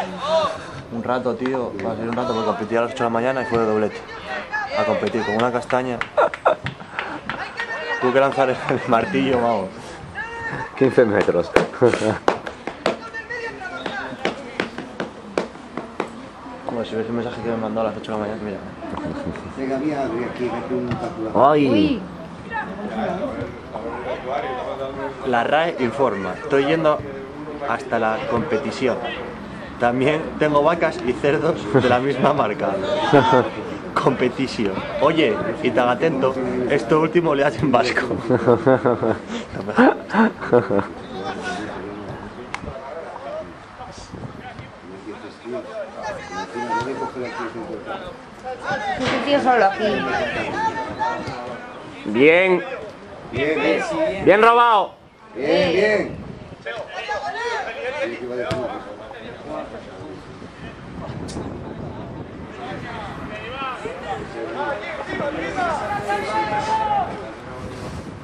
Un rato, tío. Va a ser un rato porque competí a las 8 de la mañana y fue de doblete. A competir con una castaña. Tuve que lanzar el martillo, vamos. 15 metros. Como si ves el mensaje que me mandó a las 8 de la mañana, mira. Venga, mira, aquí hay un tatuaje. ¡Ay! La RAE informa. Estoy yendo hasta la competición. También tengo vacas y cerdos de la misma marca. Competición. Oye, y tan atento, esto último le hacen vasco. Este tío solo aquí. Bien. Bien, bien. Bien robado. Bien, bien.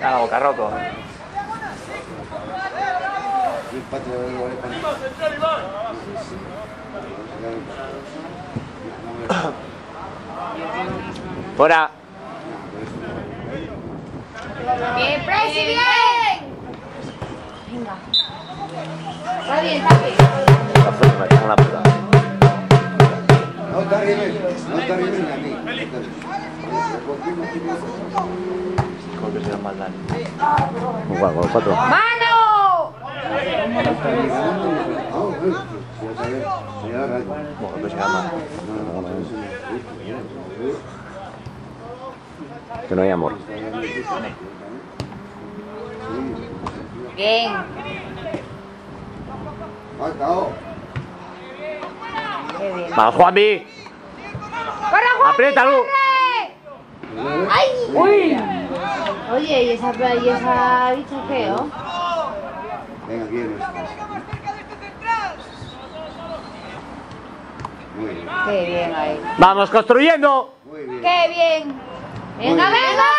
A la boca, Rocco. Fuera. ¡Bien, Presi, bien! Venga. Está bien, está bien. Me cago en la puta. No te arrimes a mí. Como que se llama Dani. Igual, con los 4. ¡Mano! Bueno, que se llama. Que no hay amor. Bien. Qué bien. Vamos, Juanmi. ¡Corre, Juan! Apriétalo. ¡Corre! ¡Ay! ¡Uy! Oye, ¿y esa bicha qué, oh? Venga, aquí en Muy bien, ¡Qué bien ahí! Vamos construyendo. muy bien. ¡Qué bien! ¡Venga, venga!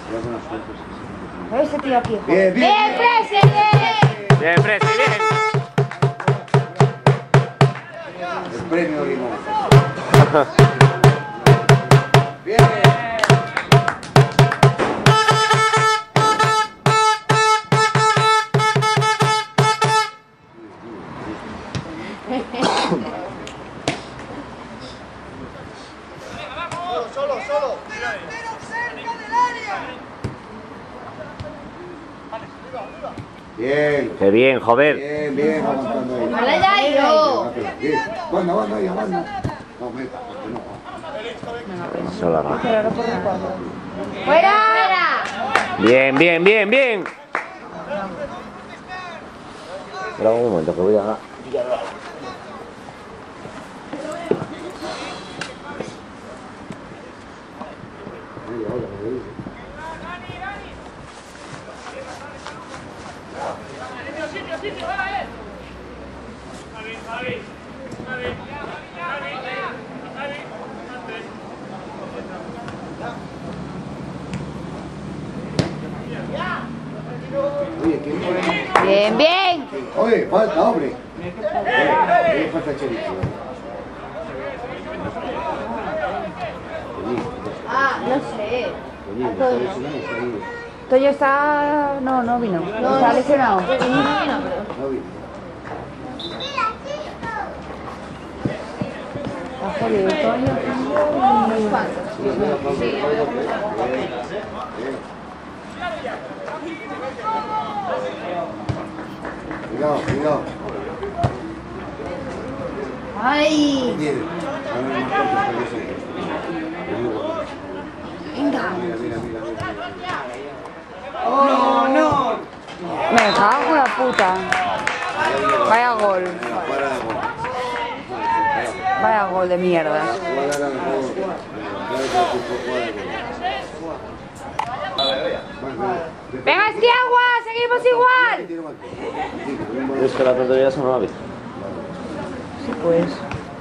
Cuidado con las fuerzas. Ese tío aquí, joder. Bien, bien. ¡Bien, Presi, bien! Bien, Presi, bien. El premio Limón. Bien. Bien. Qué bien, joder. Bien, bien, aguantando ahí. ¡Hola, Jairo! Bien. Banda, ya, banda. No, meta, porque no. Se la raja. ¡Fuera! Bien, bien, bien, bien. Espera un momento que voy a... Oye, ¿quién? Bien, bien. Oye, falta, hombre. Falta Cherizo. Ah, no sé. Oye, Toño está... No vino. Está lesionado. no vino. Está jodido. Toño tengo unos cuantos. Cuidado. ¡Ay! Bien. Venga. Mira. No. Me cago en la puta. Vaya gol. Vaya gol de mierda. ¡Venga, este agua! ¡Seguimos igual! Es que la tontería se me va a ver. Sí, pues.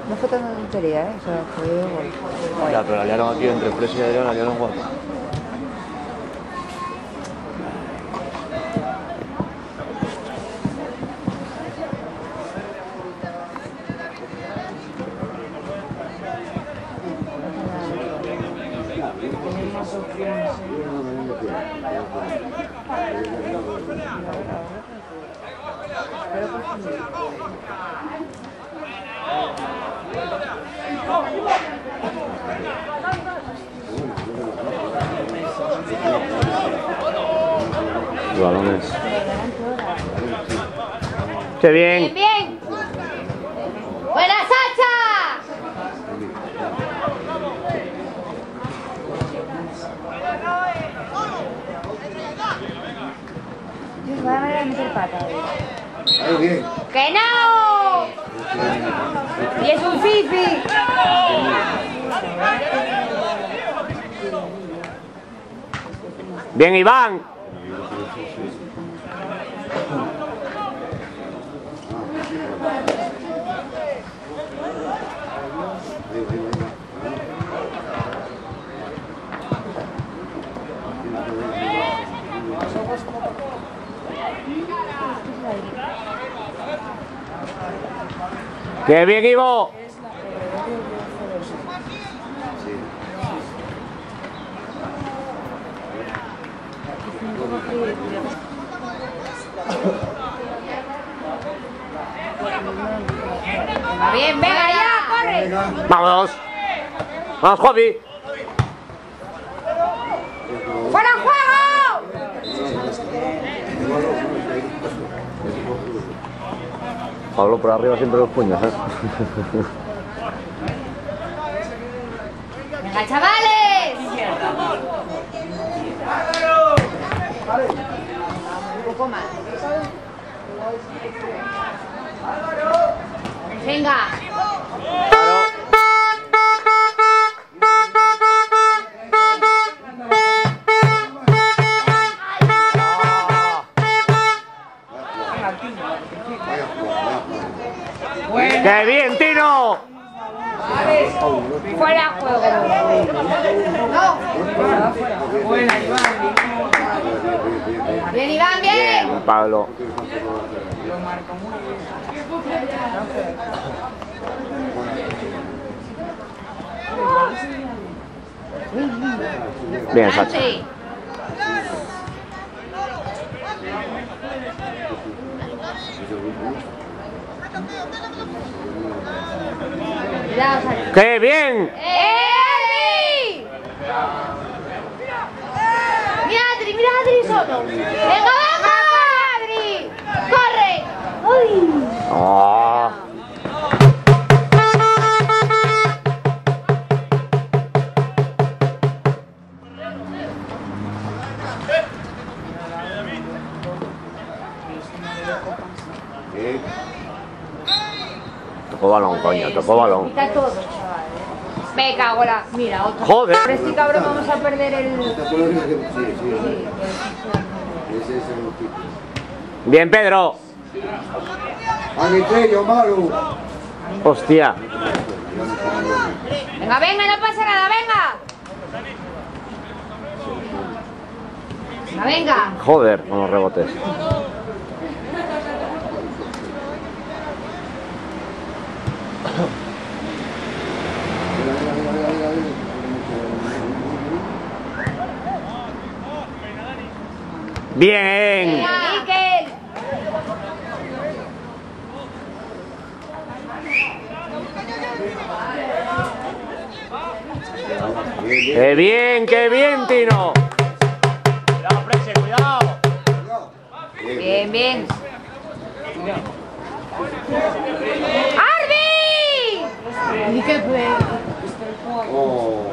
No fue tanta tontería, ¿eh? O sea, fue gol. Ya, pero la liaron aquí entre Fresia y Adrián, la liaron guapa. Balones. ¡Qué bien! ¡Bien! ¡Buena, Sacha! Dios, vaya manera de meter pata. Ahí, bien. ¡Que no! ¡Y es un fifi! ¡Bien, Iván! ¡Qué bien, Ivo! Bien, venga ya, corre. ¡Vamos! ¡Vamos, Javi! ¡Fuera juego! Pablo por arriba siempre los puños, ¿eh? ¡Venga, chavales! Un poco más. Venga. ¡Qué bien, Tino! Fuera juego. No. Buena, Iván. Bien, Iván, bien. Bien, Pablo. Lo marcó muy bien. Bien, Sacha. Sí. Cuidado, Sacha. ¡Qué bien! ¡Eli! Mira, Adri solo. ¡Venga, vamos! ¡Adri! Oh. Tocó balón, coño, tocó balón. Quita todo, chaval. Me cago la... Mira, otro. Joder. Por este cabrón vamos a perder el... Sí, sí. Ese es el tipo. Bien, Pedro. Aguitrello, Maru. Hostia. Venga, venga, no pasa nada, venga. Venga, venga. Joder, con los rebotes. Bien. Miquel. Qué bien, Tino. Cuidado, Preche, cuidado. Bien, bien. ¡Arbi! Miquel, pues. Oh.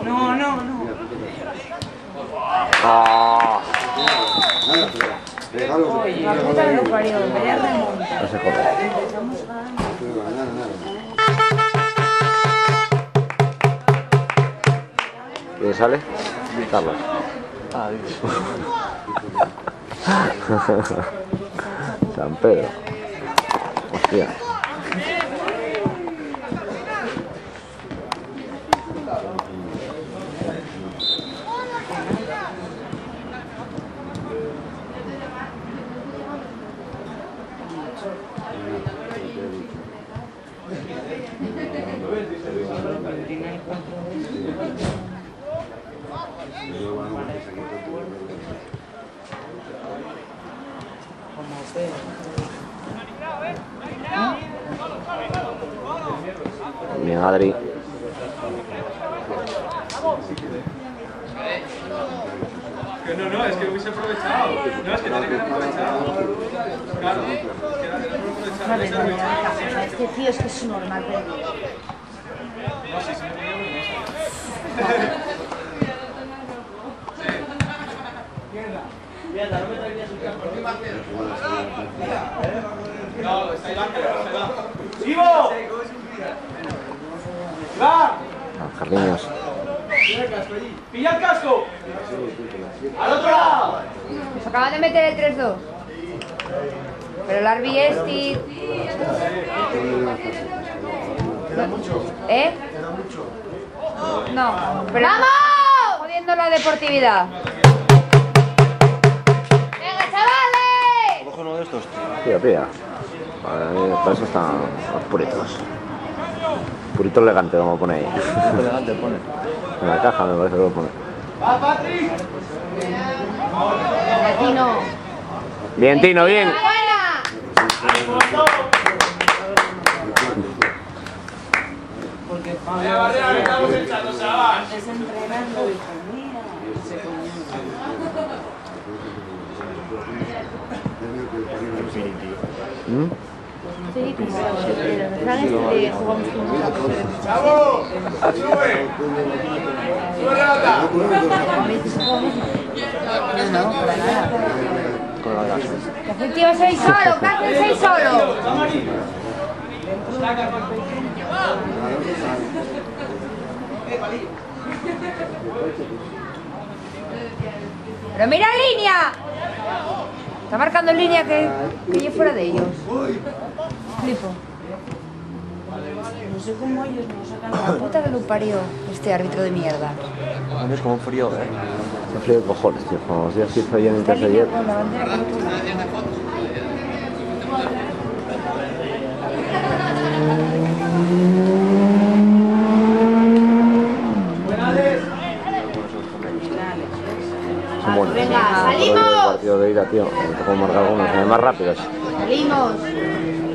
No, no, no. Ah, Regalo. La puta que lo parió, vaya remonta. no se corre. ¿Quién sale? Carlos. Ah, Dios. San Pedro. Hostia. Bien, Adri. No, es que hubiese aprovechado. No, es que tiene que haber aprovechado. Claro, Vale, este tío es que es un normal, pero... no, sí, sí, no, está ahí la cara, ¡Sigo! ¡Va! Carliños. ¡Pilla el casco! ¡Al otro lado! Nos acaban de meter el 3-2. Pero el Arbi es... ¿Eh? No, pero... ¡Vamos! Jodiendo la deportividad. ¡Venga, chavales! Coge uno de estos. Pilla. Para eso están los puritos. Purito elegante, como pone ahí. Qué elegante pone. En la caja me parece que lo pone. ¡Va, Patrick! Tino. Bien, Tino, bien. ¡Buena! Porque Barrera, le estamos echando, chaval. es entrenando, hijo, mira. Se comió. ¿Mm? Sí, como el refrán es de jugamos con un campo de ¡Bravo! ¡Sube! ¡Sube, Renata! No, para nada. Con la grasa. Que hace el tío 6 solo, que hace el 6 solo. Pero mira línea. Está marcando en línea que yo fuera de ellos. Flipo. No sé cómo ellos no sacan La puta que lo parió este árbitro de mierda. Es como un frío, ¿eh? No frío de cojones, tío. Como los días que hizo ayer en Está casa línea ayer. con la bandera con otro lado. Son buenos. Venga, Otro salimos. partido de ida, tío. Me tocó marcar algunos, más rápidos. Salimos.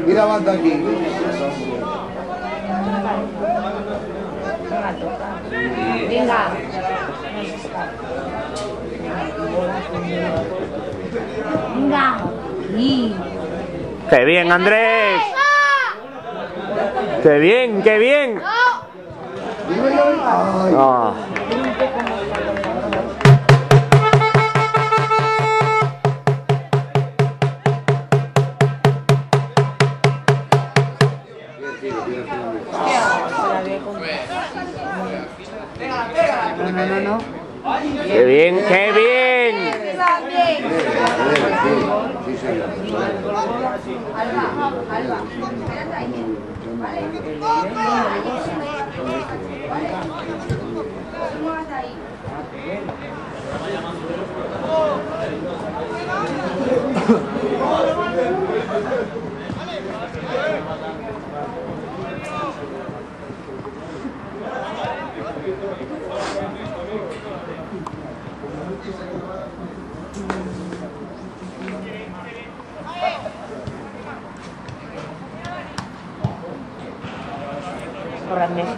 Mira, banda aquí. Venga. Venga. Y... ¡Qué bien, Andrés! ¡Qué bien, qué bien! Ah. No. ¡Qué bien, qué bien!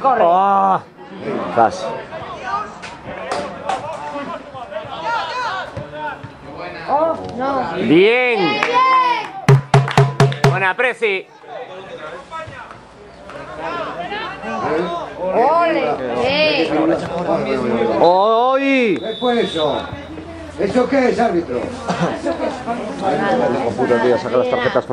Corre. ¡Oh! Casi. Oh, no. ¡Bien! Buena, Presi. ¡Ole! ¡Hoy! ¿Qué fue eso? ¿Eso qué es, árbitro? Hijo puta, tío, saca las tarjetas.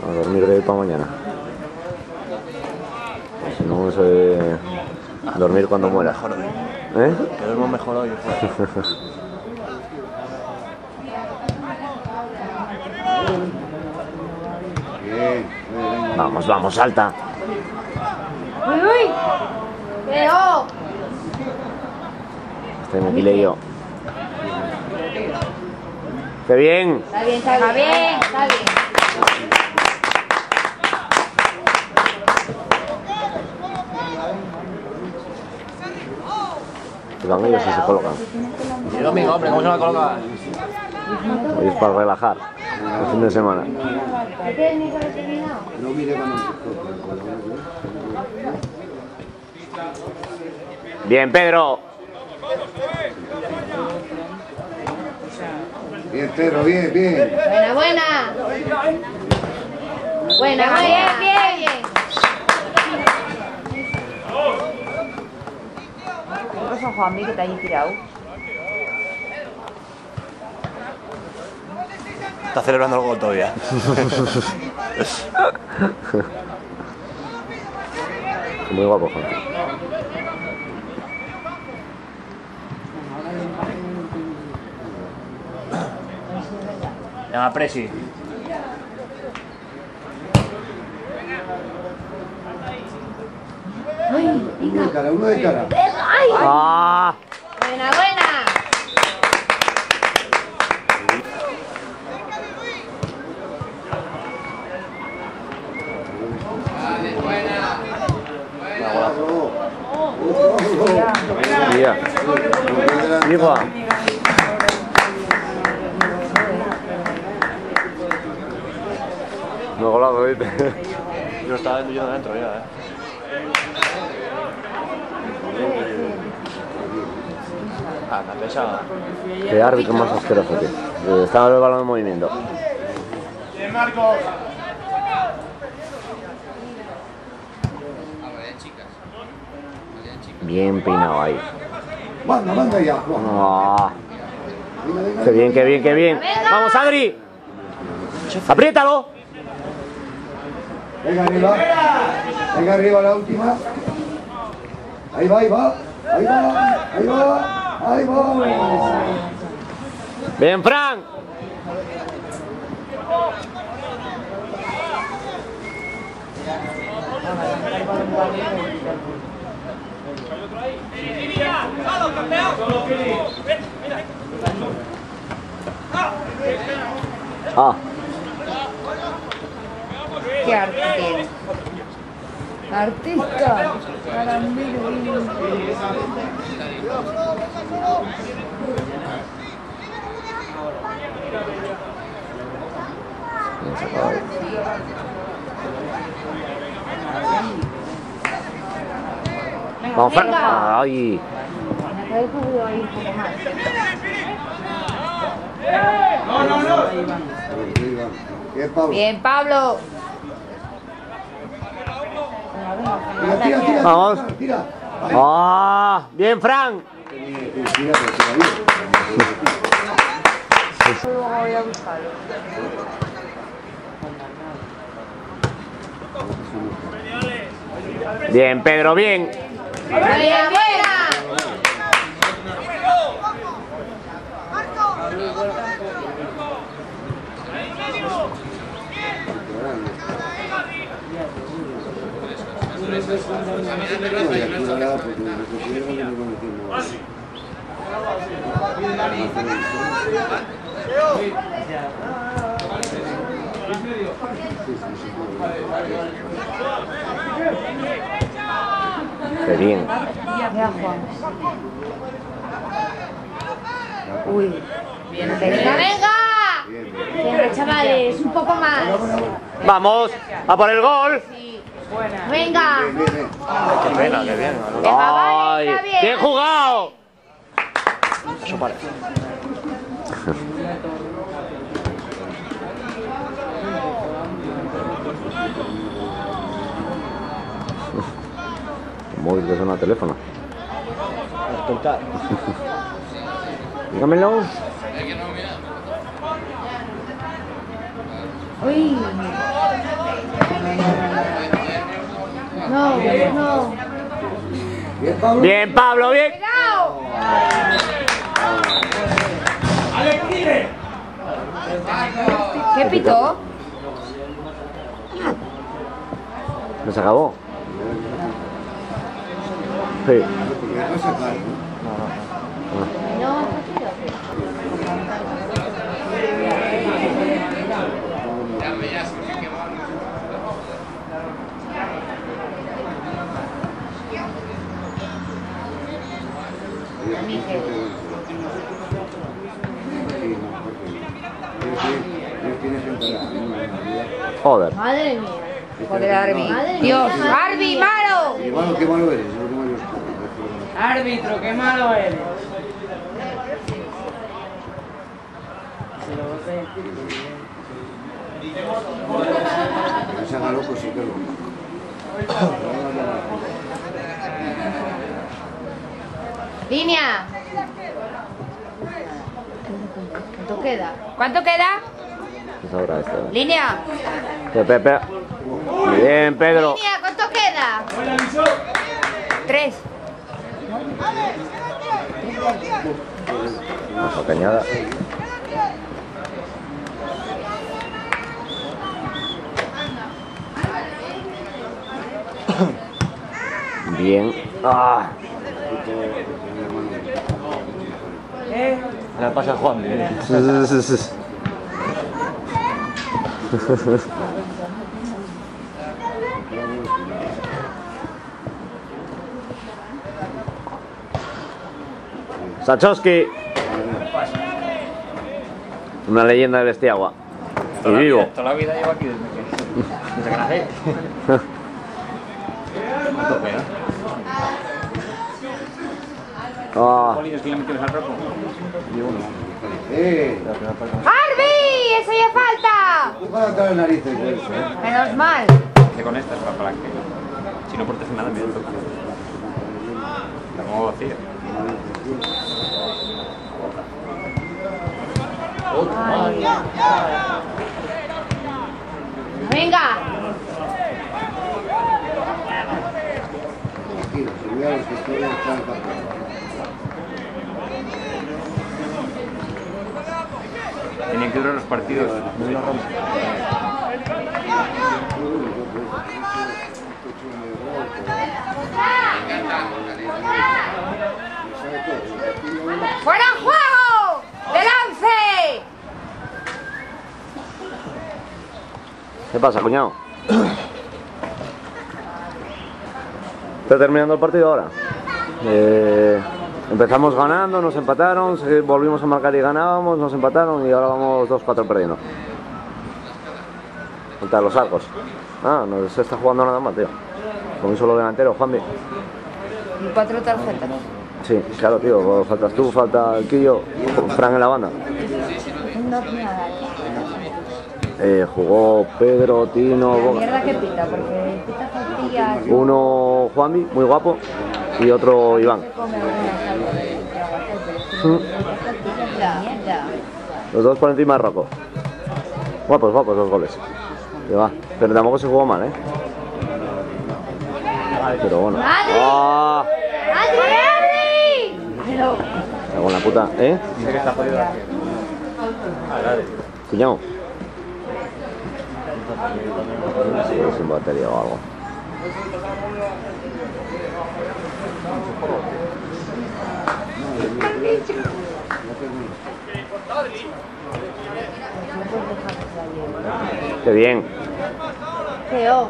A dormir de hoy para mañana. Si no, vamos a dormir cuando muera. ¿Eh? Que duermo mejor hoy. Vamos, vamos, salta. ¡Uy! ¡Veo! Estoy aquí leí yo. ¡Qué bien! Está bien. Y van ellos y se colocan. Y el domingo, hombre, ¿cómo se va a colocar? Hoy es para relajar. El fin de semana. No mire cuando Bien, Pedro. Bien, Pedro, bien. Buena. Bien. ¿Qué pasa, Juanmi, que te hayas tirado? Está celebrando el gol todavía. Muy guapo, Juan. Llama a Presi. Uno de cara. ¡Ah! Buena. Tía. Hijo. No golazo, ¿viste? Yo estaba yendo dentro ya, la pesa. Qué árbitro más asqueroso, tío. Estaba el balón en movimiento. Bien, Marcos. Bien peinado ahí. Manda ya, Juan. Ah. Qué bien. ¡Vamos, Adri! ¡Apriétalo! Venga arriba la última. Ahí va. ¡Bien, Fran! Ah. ¡Qué arte tiene! ¡Artista! Vamos, Fran. Venga. Ay. Me habéis jodido ahí un poco más. Bien, Pablo. Bien, Pablo. Tira, tira, tira. Vamos. Tira. ¡Ah! Bien, Fran. Tira, pero tira bien. Luego voy a buscarlo. Bien, Pedro, bien. Bien, buena. Qué bien. Ya, Juan. Uy. Venga, venga. Venga, chavales, un poco más. Vamos, a por el gol. Venga. Qué pena, qué bien. Venga, vale, Ay, está bien. bien jugado. Eso parece. El móvil que suena a teléfono. Total. Dígamelo. Uy. No, no. Bien, Pablo. Bien, Pablo, bien. Cuidado. ¿Qué pitó? ¿No se acabó? Sí. Porque ya no sacar. No, Joder. madre mía. Joder, Arby. Dios, Arby, malo. Qué malo, qué malo eres. Árbitro, qué malo eres. No se haga loco, sí que lo. Línea. ¿Cuánto queda? ¿Cuánto queda? Es ahora esto. Línea. Pepe. Bien, Pedro. Línea, ¿cuánto queda? 3. Vamos a cañada. Bien. Ah. Le pasa a Juan. Sí, sí, sí. Sachowski. Una leyenda del Bestiagua. Y vivo. Toda la vida llevo aquí desde que nací. ¿Cuánto queda? Ah. ¿Polillos que le metimos al roco? ¡Arby! ¡Eso ya falta! Tú para tocar las narices con eso, Menos mal. Que con esta es para que... Si no protege nada, me toca. La pongo vacía. Ay. Venga. Tranquilo, se olvida los que estoy en el Tienen que durar los partidos. No lo rompen. ¡Fuera juego! ¡De lance! ¿Qué pasa, cuñado? Está terminando el partido ahora. Empezamos ganando, nos empataron, volvimos a marcar y ganábamos, nos empataron y ahora vamos 2-4 perdiendo. Contra los Arcos. Ah, no se está jugando nada más, tío. Con un solo delantero, Juanmi. Y 4 tarjetas. Sí, claro, tío. Faltas tú, falta el Quillo, Fran en la banda. No tiene nada. Jugó Pedro, Tino, Boga. Mierda que pita, porque pita faltillas. Uno Juanmi, muy guapo, y otro Iván. Los dos por encima de Rocco. Guapos los goles. Que va. Pero tampoco se jugó mal, Pero bueno. ¡Ah! Con la puta, Dice que está jodido. Cuñado. Sin batería o algo. Qué bien. Feo.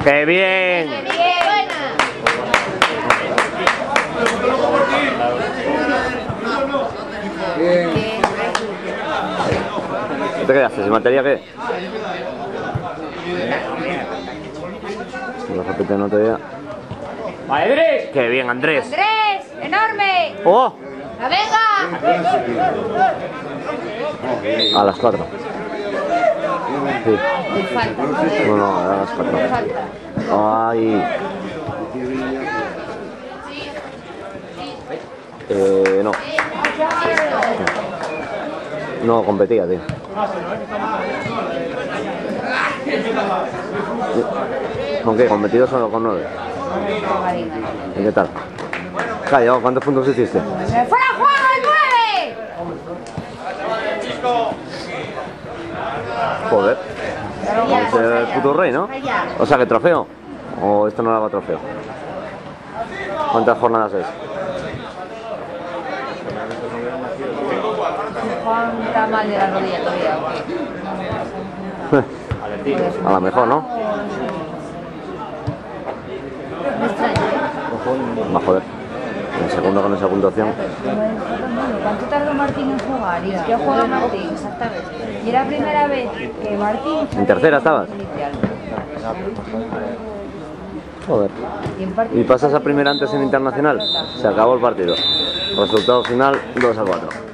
Qué bien. Bien. ¿Qué te quedaste? ¿Sin batería qué? Si lo repite no te vea. ¡Andrés! ¡Qué bien, Andrés! ¡Andrés! ¡Enorme! ¡Oh! ¡La venga! A las 4. Sí. Falta. No, a las 4. Falta. Ay. No. No competía, tío. ¿Con qué? ¿Competido solo con 9? ¿Y qué tal? Calla, ¿cuántos puntos hiciste? ¡Fuera juego el 9! Joder. Es el puto rey, ¿no? O sea, ¿qué trofeo? ¿O esto no le hago trofeo? ¿Cuántas jornadas es? Juan está mal de la rodilla todavía. A lo mejor, ¿no? Me extraña, Va a joder. En segundo con esa puntuación. ¿Cuánto tardó Martín en jugar? ¿Y qué juega Martín? Exactamente. Y era la primera vez que Martín... ¿En tercera estabas? Joder. ¿Y pasas a primera antes en internacional? Se acabó el partido. Resultado final 2-4.